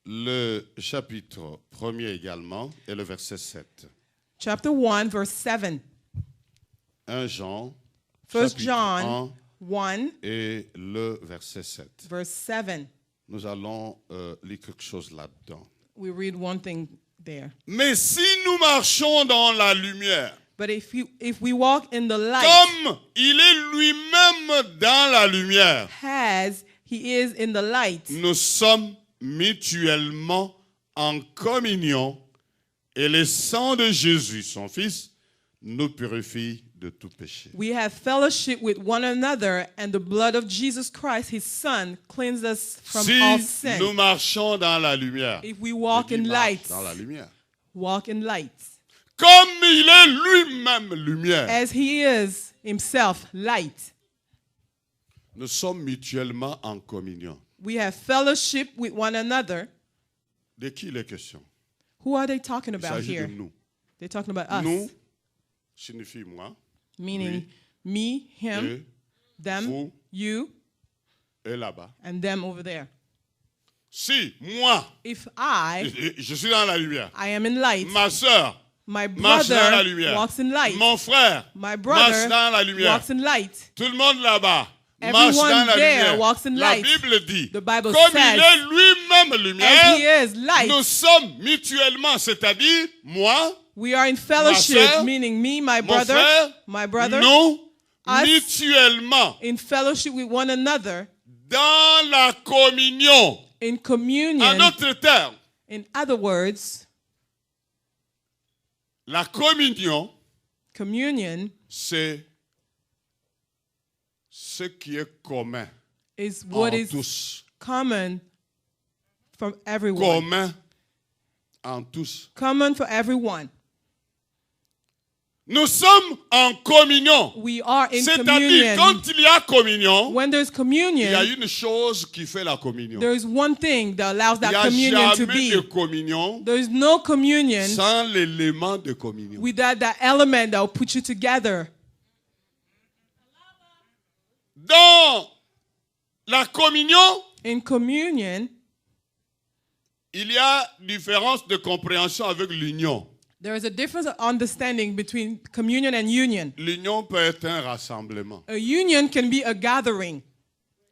le chapitre 1er également et le verset 7. Chapter 1, verse 7. 1 Jean, First chapitre John 1, 1 et le verset 7. verse 7. Nous allons lire quelque chose là-dedans. We read one thing there. Mais si nous marchons dans la lumière, But if we walk in the light, comme il est lui-même dans la lumière, as he is in the light, nous sommes mutuellement en communion et le sang de Jésus, son Fils, nous purifie de tout péché. we have fellowship with one another, and the blood of Jesus Christ, his Son, cleanses us from all Si sin. nous marchons dans la lumière, If we walk je dis in marche light, dans la lumière, walk in light, comme il est lui-même lumière, as he is himself light, nous sommes mutuellement en communion. we have fellowship with one another. De qui il est question? Who are they talking Il about s'agit de here? nous. They're talking about us, Nous signifie moi, meaning me, him, et them, vous you, et là-bas. and them over there. Si moi, If I je suis dans la lumière, am in light, ma soeur my marche dans la brother lumière, walks in light, mon frère my marche brother dans la lumière, walks in light, tout le monde là-bas Everyone marche dans la there lumière. walks in La light. Bible dit, The Bible comme says, il est lui-même as he lumière, is light, nous sommes mutuellement, c'est-à-dire moi, we are in fellowship, sœur, meaning me, my mon brother, frère, nous, us, mutuellement, in fellowship with one another, dans la communion. in En communion. d'autres termes, In other words, la communion, communion c'est ce qui est commun is en what is tous. common from everyone. Commun en tous. Common for everyone. Nous sommes en communion. We are in C'est-à-dire, communion. quand il y a communion, When there's il y a communion, une chose qui fait la communion. there is one thing that allows Il n'y that a communion to jamais de be. communion There is no communion sans l'élément de communion. without that element that will put you together. Dans la communion, In communion, il y a différence de compréhension avec l'union. there is a difference of understanding between communion and union. L'union peut être un rassemblement. A union can be a gathering.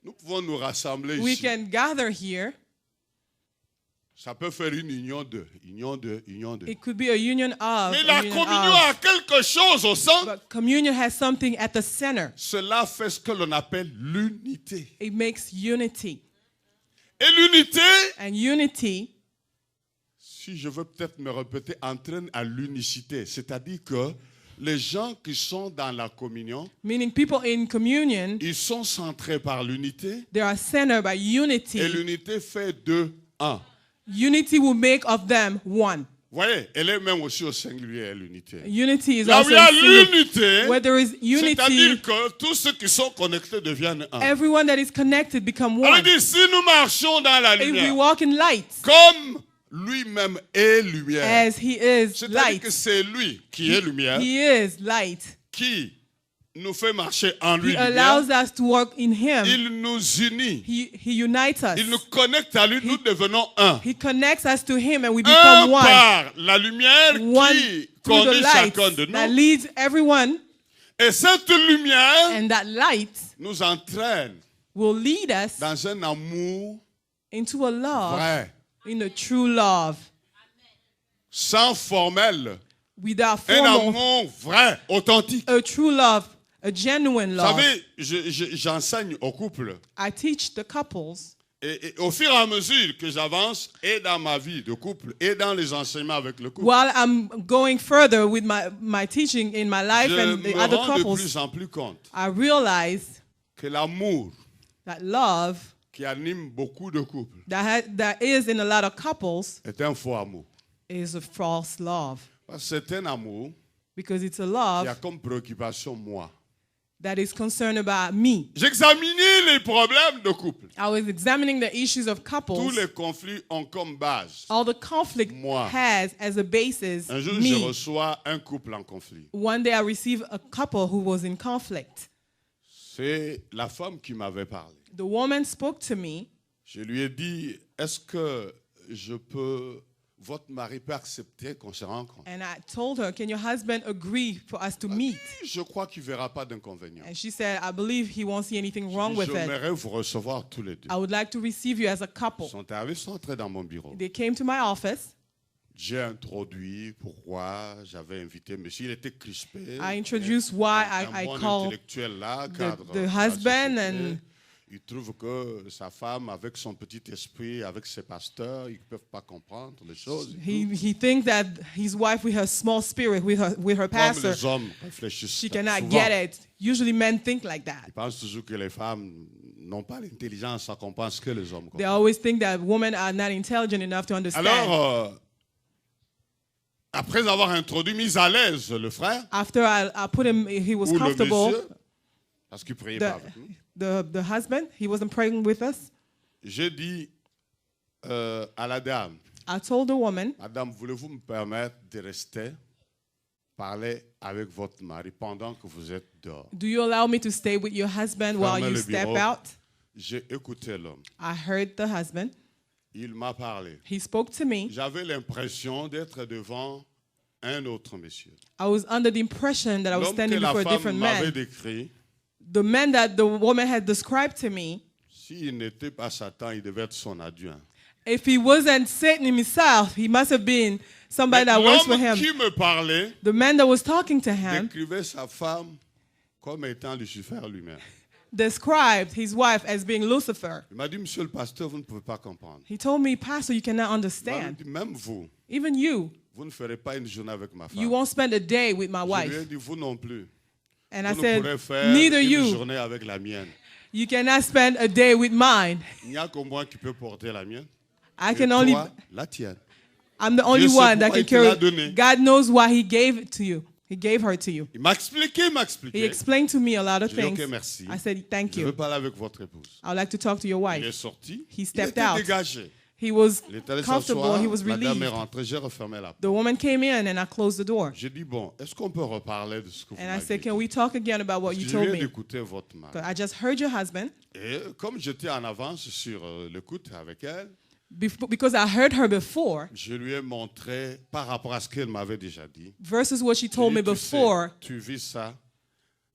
Nous pouvons nous rassembler We ici. can gather here. Ça peut faire une union de, union de, union de. It could be a union of. Mais a la union communion of. a quelque chose au centre. But communion has something at the center. Cela fait ce que l'on appelle l'unité. It makes unity. Et l'unité, And unity, si je veux peut-être me répéter, entraîne à l'unicité. C'est-à-dire que les gens qui sont dans la communion, meaning people in communion, ils sont centrés par l'unité. they are centered by Et unity. l'unité fait 2, 1. Unity will make of them one. Vous voyez, elle est même aussi au singulier, l'unité. Unity is Là où also il y a singular. l'unité, Where there is unity, c'est-à-dire que tous ceux qui sont connectés deviennent un. everyone that is connected become On one. dit, si nous marchons dans la If we lumière, walk in light, comme lui-même est lumière, as he is c'est-à-dire light, que c'est lui qui est lumière, he is light, qui nous fait marcher en He lui. allows us to walk in Him. Il nous unit. He unites us. Il nous connecte à lui. Nous devenons un. He connects us to Him and we Un become one. par la lumière One qui through the conduit light chacun de that nous. leads everyone, Et cette lumière and that light nous entraîne will lead us dans un amour into a love, vrai, in a true love, sans formel. without Un formal, amour vrai, authentique. a true love, a genuine Vous love. savez, j'enseigne aux couples. I teach the couples, Et au fur et à mesure que j'avance, et dans ma vie de couple, et dans les enseignements avec le couple, while I'm going further with my teaching in my life je and the me other rends de couples, plus en plus compte I realize que l'amour that love qui anime beaucoup de couples that is in a lot of couples est un faux amour. is a false love. Parce que c'est un amour Because it's a qui a love comme préoccupation moi. that is concerned about me. J'examinais les problèmes de couple. I was examining the issues of Tous couples. les conflits ont comme base. All the conflict Moi. has as a basis Un jour, je me. reçois un couple en conflit. One day I received a couple who was in conflict. C'est la femme qui m'avait parlé. The woman spoke to me. Je lui ai dit, est-ce que votre mari peut accepter qu'on se rencontre? And I told her, can your husband agree for us to meet? Je crois qu'il ne verra pas d'inconvénient. And she said, I believe he won't see anything wrong with it. J'aimerais vous recevoir tous les deux. I would like to receive you as a Ils couple. sont arrivés, ils sont entrés dans mon bureau. They came to my office. J'ai introduit pourquoi j'avais invité monsieur. Il était crispé. I introduced why Un I bon called intellectuel là, cadre the de la husband société. and Il trouve que sa femme, avec son petit esprit, avec ses pasteurs, ils ne peuvent pas comprendre les choses. he thinks that his wife with her small spirit, with her Comme pastor, les hommes réfléchissent she cannot souvent. get it. Usually men think like that. Ils pensent toujours que les femmes n'ont pas l'intelligence à comprendre ce que les hommes They comprennent. always think that women are not intelligent enough to understand. Alors, après avoir introduit, mis à l'aise le frère After I put him, he was ou le comfortable. monsieur, parce qu'il ne priait pas avec nous, The husband, he wasn't praying with us. j'ai dit à la dame, I told the woman, Madame, voulez-vous me permettre de rester parler avec votre mari pendant que vous êtes dehors? do you allow me to stay with your husband while Fermez you le step bureau. out? J'ai écouté l'homme. I heard the husband. Il m'a parlé. He spoke to me. J'avais l'impression d'être devant un autre monsieur. I was under the impression that I was L'homme que standing la before a femme different m'avait man. décrit, The man that the woman had described to me, s'il n'était pas Satan, il devait être son adjoint. if he wasn't Satan himself, he must have been somebody Mais that works for l'homme him. qui me parlait The man that was talking to him décrivait sa femme comme étant Lucifer lui-même. described his wife as being Lucifer. Il m'a dit, monsieur le pasteur, vous ne pouvez pas comprendre. He told me, Pastor, you cannot Il m'a understand. dit, même vous, Even you, vous ne ferez pas une journée avec ma femme. you won't spend a day with my Je lui ai wife. dit, vous non plus. And I Vous ne pourrez said, faire neither une you. journée avec la mienne. You cannot spend a day with mine. Il n'y a que moi qui peux porter la mienne. I Et can only, toi, la tienne. I'm the only Dieu sait one that pourquoi can il te l'a carry. donné. God knows why he gave it to you. He gave her to you. Il m'a expliqué, He explained to me a lot of Je lui ai dit, things. ok, merci. I said, thank Je veux you. parler avec votre épouse. I would like to talk to your Il est wife. sorti. He Il stepped était out. dégagé. He was Il est allé comfortable. s'asseoir. He was La dame est relieved. rentrée. J'ai refermé la porte. The woman came in and I closed the door. J'ai dit, bon, est-ce qu'on peut reparler de ce que vous And I m'avez said, dit? can we talk again about what Parce que you je told viens me? d'écouter votre mari. But I just heard your husband. Et comme j'étais en avance sur l'écoute avec elle, Because I heard her before je lui ai montré par rapport à ce qu'elle m'avait déjà dit. versus what she J'ai told dit, me tu sais, before. tu vis ça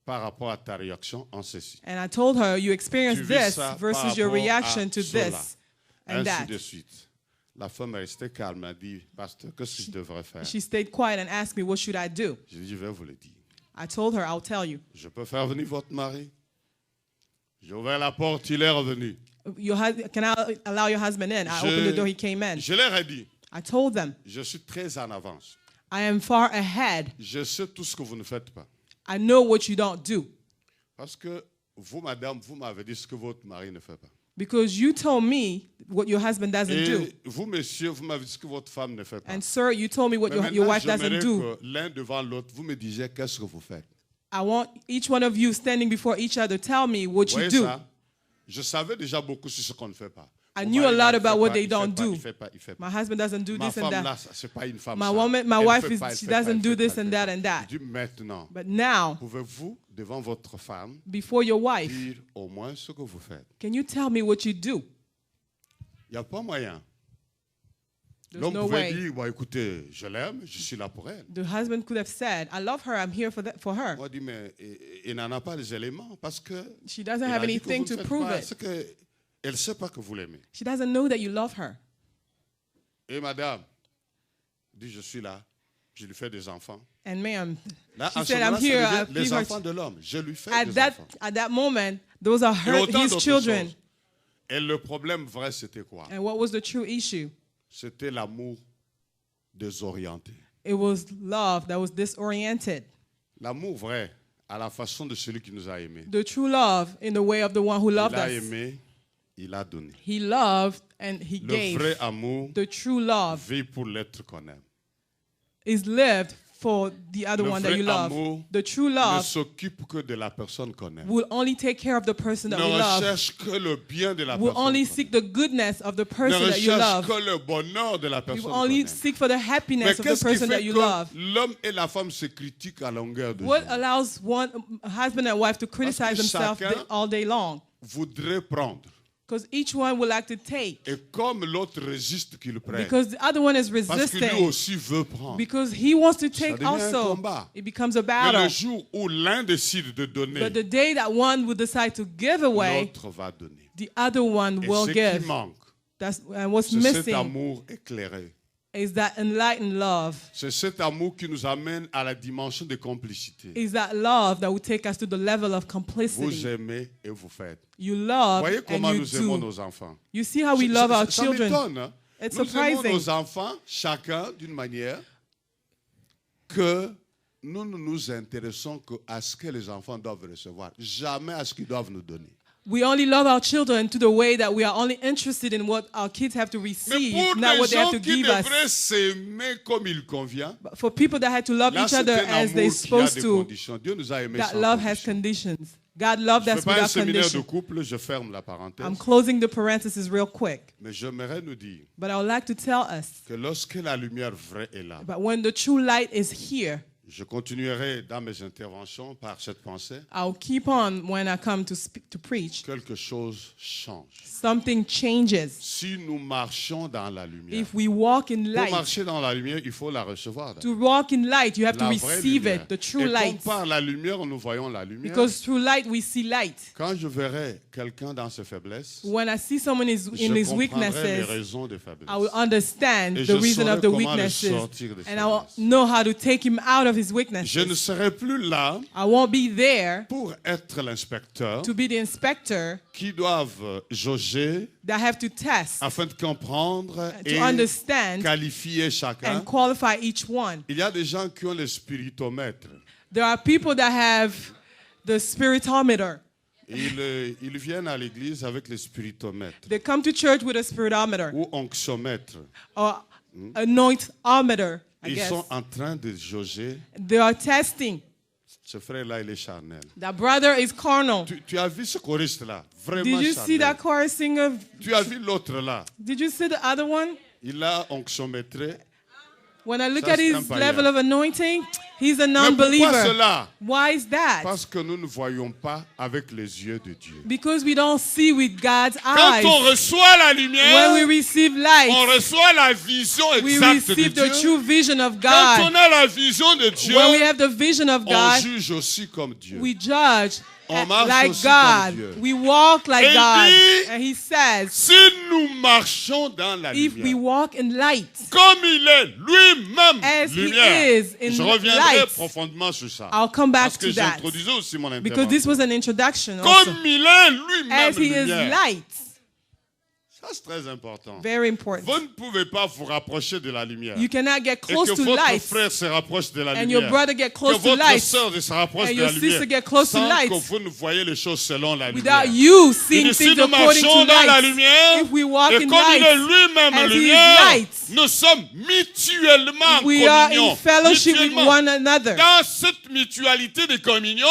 par rapport à ta réaction en ceci. And I told her, you Tu experienced vis this ça par versus your rapport reaction à to cela. this and Ainsi that. de suite. La femme est restée calme, elle m'a dit, pasteur, qu'est-ce que je devrais faire? She stayed quiet and asked me, what should I do? J'ai dit, je vais vous le dire. I told her, I'll tell you. Je peux faire venir votre mari? J'ai ouvert la porte, il est revenu. Can I allow your husband in? I opened the door, he came in. Je leur ai dit, I told them, je suis très en avance. I am far ahead. Je sais tout ce que vous ne faites pas. I know what you don't do. Parce que vous, madame, vous m'avez dit ce que votre mari ne fait pas. Because you told me what your husband doesn't do. Et vous, monsieur, vous m'avez dit ce que votre femme ne fait pas. And sir, you told me what Mais your maintenant, wife doesn't j'aimerais do. que l'un devant l'autre, vous me disiez qu'est-ce que vous faites. I want each one of you standing before each other, tell me what Vous you voyez do. ça? Je savais déjà beaucoup sur ce qu'on ne fait pas. I Mon knew a mari, lot il about fait what pas, they il don't fait pas, do. il fait pas, il fait My pas. husband doesn't do Ma this and femme that. là, c'est pas une femme My ça. woman, my Elle wife fait is, pas, elle she fait pas, doesn't elle do fait this pas, and elle that fait and pas. that. Je dis maintenant, But now, pouvez-vous, devant votre femme, before your wife, dire au moins ce que vous faites? can you tell me what you do? Il n'y a pas moyen. There's L'homme no pouvait way. dire, bon, écoutez, je l'aime, je suis là pour elle. The husband could have said, I love her, I'm here for her. Moi, je dis, mais il n'en a pas les éléments parce que She doesn't il have a dit que vous anything ne to faites prove pas it. ce que elle ne sait pas que vous l'aimez. She doesn't know that you love her. Et madame dit, je suis là, je lui fais des enfants. And ma'am, Là, she en ce said, I'm moment-là, here, ça I devient les give her. enfants de l'homme. Je lui fais At des that, enfants. at that moment, those are Et autant his d'autres children. choses. Et le problème vrai, c'était quoi? And what was the true issue? C'était l'amour désorienté. It was love that was disoriented. L'amour vrai, à la façon de celui qui nous a aimés. The true love in the way of the one who loved Il a us. aimé, il a donné. He loved and he Le gave. vrai amour The true love vit pour l'être qu'on aime. is lived for the other Le one that vrai you love. amour The true ne love s'occupe que de la personne qu'on aime. will only take care of the person that we Ne love. recherche que le bien de la Will personne only qu'on seek aime. the goodness of the Ne person that you recherche love. que le bonheur de la You personne will qu'on only aime. seek for the Mais happiness of the qu'est-ce qui person that fait you que love. l'homme et la femme se critiquent à longueur de What journée? allows one husband and wife to criticize themselves chacun all day long? Voudrait prendre. Because each one will like to take. Et comme l'autre résiste qu'il prenne. Because the other one is Parce que lui resisting. aussi veut prendre. Because he wants to take devient un also. combat. It becomes a Mais battle. le jour où l'un décide de donner, But the day that one will decide to give away, l'autre va donner. the other one Et will ce qui give. manque, And what's c'est cet missing amour éclairé. is that enlightened love. C'est cet amour qui nous amène à la dimension de complicité. Is that love that will take us to the level of Vous complicity. aimez et vous faites. You love Voyez comment and you nous aimons do. nos enfants. You see how we love our Ça children. m'étonne. Hein? It's Nous aimons surprising. nos enfants, chacun d'une manière, que nous ne nous intéressons qu'à ce que les enfants doivent recevoir, jamais à ce qu'ils doivent nous donner. We only love our children to the way that we are only interested in what our kids have to Mais receive, pour not les what they have gens to qui give us. devraient s'aimer comme il convient, But for people that had to love là each c'est other un as amour they're qui a supposed des to, conditions. Dieu nous a aimés that sans love has condition. conditions. God loved Je ne us fais pas un without séminaire de condition. couple, je ferme la parenthèse. I'm closing the parenthesis real quick. Mais j'aimerais nous dire But I would like to tell us que lorsque la lumière vraie est là, that when the true light is here, je continuerai dans mes interventions par cette pensée, I'll keep on when I come to speak, to preach. quelque chose change. Something changes. Si nous marchons dans la lumière, If we walk in pour light, marcher dans la lumière, il faut la recevoir. to walk in light, you have to La vraie receive lumière. it, the true Et comme light. par la lumière, nous voyons la lumière. Because through light, we see light. Quand je verrai quelqu'un dans ses faiblesses, When I see someone in je his comprendrai les weaknesses, raisons des faiblesses. I will understand Et the je reason saurai of the comment le weaknesses. sortir de ses And I will faiblesses. know how to take him out of his Je ne weaknesses. serai plus là I won't be there pour être l'inspecteur to be the inspector qui doivent jauger that have to test, afin de comprendre to et understand qualifier chacun. and qualify each one. Il y a des gens qui ont le spiritomètre. There are people that have the spiritometer. Ils viennent à l'église avec le spiritomètre They come to church with a spiritometer ou onxomètre. or anointometer, I Ils guess. sont en train de jauger. They are testing. Ce frère-là, il est charnel. That brother is carnal. Tu as vu ce choriste-là? Vraiment Did you see charnel. that chorus singer? Tu as vu l'autre-là? Did you see the other one? Il a onxométré. When I look Ça, at c'est un his païen. level of anointing, he's a Mais pourquoi non-believer. cela? Why is that? Parce que nous ne voyons pas avec les yeux de Dieu. Because we don't see with God's Quand eyes. on reçoit la When we lumière, receive on light, reçoit la vision we exacte de receive the Dieu. true vision of Quand on God. a la vision de Dieu, When we have the vision of on God, juge aussi comme Dieu. we judge On marche like aussi comme God. Dieu. We walk like Et il God. dit, And he says, Si nous marchons dans la if we lumière, walk in light, comme il est lui-même as he lumière, is in je reviendrai light, profondément sur ça. I'll come back Parce que to that. j'introduisais aussi mon Because this intervention. was an introduction also. Comme il est lui-même As he is lumière. light. Ça, c'est très important. Very important. Vous ne pouvez pas vous rapprocher de la lumière. You cannot get Et close que to votre light frère se rapproche de la and lumière. your brother get Que close to votre light sœur se rapproche and de your la lumière. sister get close to Sans light que vous ne voyez les choses selon la without lumière. you Il seeing dit, si things nous according marchons to dans la light. lumière, If we walk et in comme il est light, lui-même as he is lumière, light, nous sommes mutuellement en we are communion. in fellowship with Mutuellement. one another. Dans cette mutualité de communion,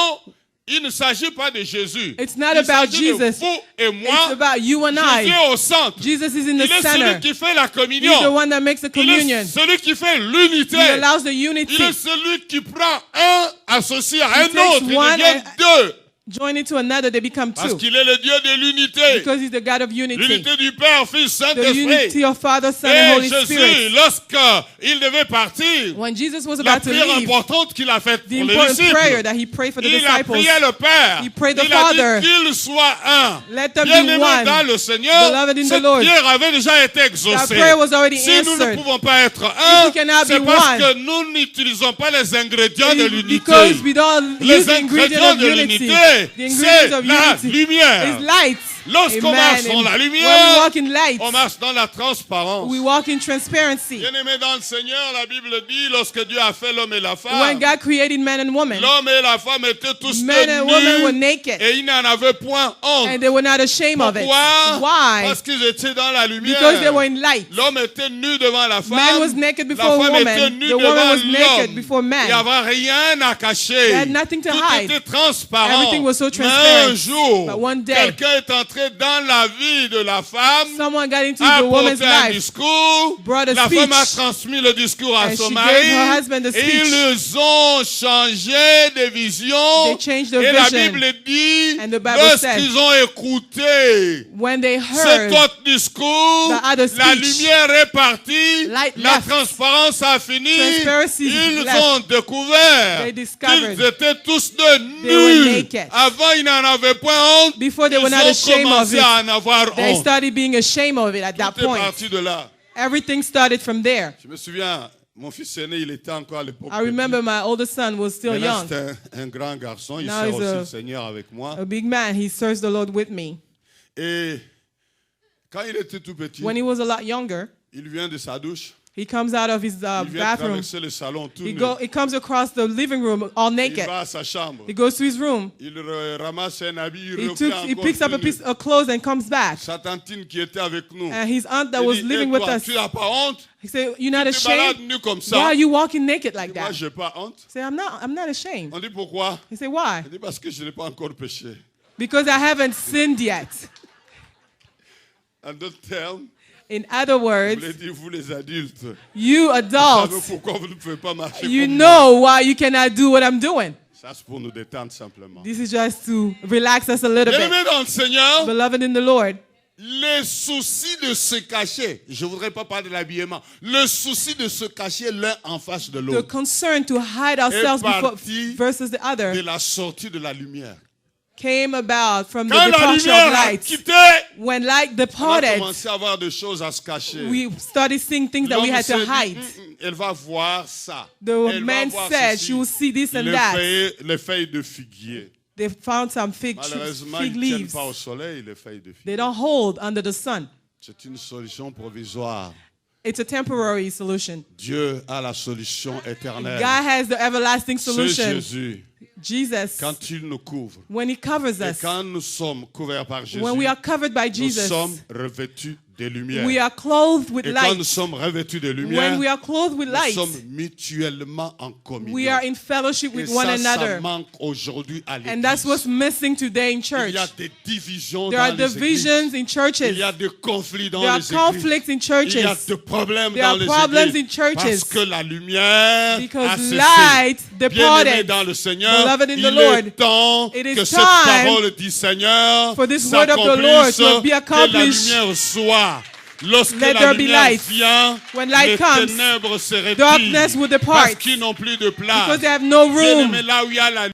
il ne s'agit pas de Jésus. It's not Il about s'agit de Jesus. vous et It's moi. about you and Jésus I. est au centre. Jesus is in the Il est center. celui qui fait la He's the communion. one that makes the Il est communion. celui qui fait l'unité. He allows the Il unity. est celui qui prend un associé à un takes autre. Il one devient and- deux. Join into another, they become Parce two. qu'il est le Dieu de l'unité. Because he's the God of unity. L'unité du Père, Fils, The Saint-Esprit. unity of Father, Son, and Et Holy Jésus, Spirit. lorsqu'il devait partir, When Jesus was la about to prière leave, importante qu'il a faite the pour les important prayer disciples, that he prayed for the il a disciples, prié le Père. He prayed the Il a Father. dit qu'il soit un. Let them be Bien-aimé one. dans le Seigneur, Beloved in the cette Lord. prière avait déjà été That exaucée. prayer was already Si nous ne answered. pouvons pas être un, we cannot c'est be parce one. que nous n'utilisons pas les ingrédients de l'unité. Because we don't Les use the ingredient ingrédients of de unity. l'unité, The ingredient c'est of la unity lumière. is light. Lorsqu'on Amen. marche dans la When we lumière, walk in light, on marche dans la transparence. we walk in transparency. Bien-aimé dans le Seigneur, la Bible dit, lorsque Dieu a fait l'homme et la When femme, God created man and woman, l'homme et la femme étaient tous men and women were nus naked, et ils n'en avaient point honte. and they were not ashamed of it. Pourquoi? Why? Parce qu'ils étaient dans la lumière. Because they were in light. L'homme était nu devant la femme. Man was naked La before femme woman. était nue The woman devant was naked l'homme. before Il n'y man. avait rien à cacher. They had nothing to Tout hide. était transparent. Everything was so Mais transparent. un jour, But one day, quelqu'un est entré dans la vie de la femme, Someone got into a the woman's apporté un life. discours. brought a La femme a speech. transmis le discours à And son she mari. gave her husband the Et speech. ils ont changé de vision. They changed their Et la vision. Bible dit, And the Bible lorsqu'ils ont écouté When they cet heard, autre discours, the other la speech, lumière est partie, light la left. transparence a fini, Transparency ils left. ont découvert They discovered qu'ils étaient tous they were nus. naked. Avant, ils n'en avaient point honte. Before they were Ils not ont ashamed of commencé it. à en avoir They honte. started being ashamed of it at that Tout est point. parti de là. Everything started from there. Je me souviens, mon fils aîné, il était encore à l'époque. I remember my oldest son was still Maintenant, young, c'est un grand garçon. Il Now sert he's aussi a- le Seigneur avec moi. a big man. He serves the Lord with me. Et quand il était tout petit, When he was a lot younger, il vient de sa douche. he comes out of his Il vient bathroom. traverser le salon tout He nu. he comes across the living room all Il naked. va à sa chambre. He goes to his room. Il ramasse un habit, il He reprend encore picks up a tout piece nu. of clothes and comes back. Sa tantine qui était avec nous. And his aunt that Il was dit, living Eh, with toi, us, tu n'as pas honte? he said, "You're not Tu te balades ashamed? nu comme Why ça. are you walking naked like Moi, that?" je n'ai pas honte. He said, I'm not ashamed." On dit pourquoi? He said, "Why?" Il dit parce que je n'ai pas encore péché. Because I haven't sinned yet. En d'autres termes, In other je words, voulais dire, vous les adultes, you vous savez adults, pourquoi vous ne pouvez pas marcher you comme know why you cannot do what I'm doing. moi. Ça, c'est pour nous détendre simplement. This is just to relax us a little bit. Bien-aimés dans le Seigneur, Beloved in the Lord, le souci de se cacher, je ne voudrais pas parler de l'habillement, le souci de se cacher l'un en face de the l'autre, concern to hide ourselves parti versus the de other la sortie de la lumière. came about from the Quand la departure lumière of a light. quitté, When light on a departed, commencé à avoir des choses à se cacher. we started seeing things that we L'homme had to s'est dit, hide. Elle va voir ça. The Elle va man voir said ceci. she will see this and Les that. les feuilles de figuier. They found some fig Malheureusement, ils ne tiennent leaves. pas au soleil, les feuilles de figuier. They don't hold under the sun. C'est une solution provisoire. It's a temporary solution. Dieu a la solution éternelle. God has the everlasting C'est solution. Jésus. Jesus, Quand il nous couvre, when he covers et us, quand nous sommes couverts par Jésus, when we are covered by nous Jesus, sommes revêtus de lumière. we are clothed with Et quand nous light. sommes revêtus de lumière, When we are clothed with nous light, sommes mutuellement en communion. we are in fellowship Et with one ça, ça another. manque aujourd'hui à And that's what's l'église. missing today in Il church. y a des divisions There are dans les églises. divisions in Il churches. y a des conflits dans There are les églises. conflicts in Il y a churches. des problèmes There dans are les problems églises. in churches. Parce que la lumière a Because cessé. light Bien-aimés departed. dans le Seigneur, Beloved in the il Lord, est temps it is que cette time parole du Seigneur for this word of the Lord to be s'accomplisse, que la accomplished. lumière soit. Lorsque Let la there be lumière light. vient, When light les comes, ténèbres se retirent darkness will depart parce qu'ils n'ont plus de place. because they have no room. Bien-aimés, là où il y a la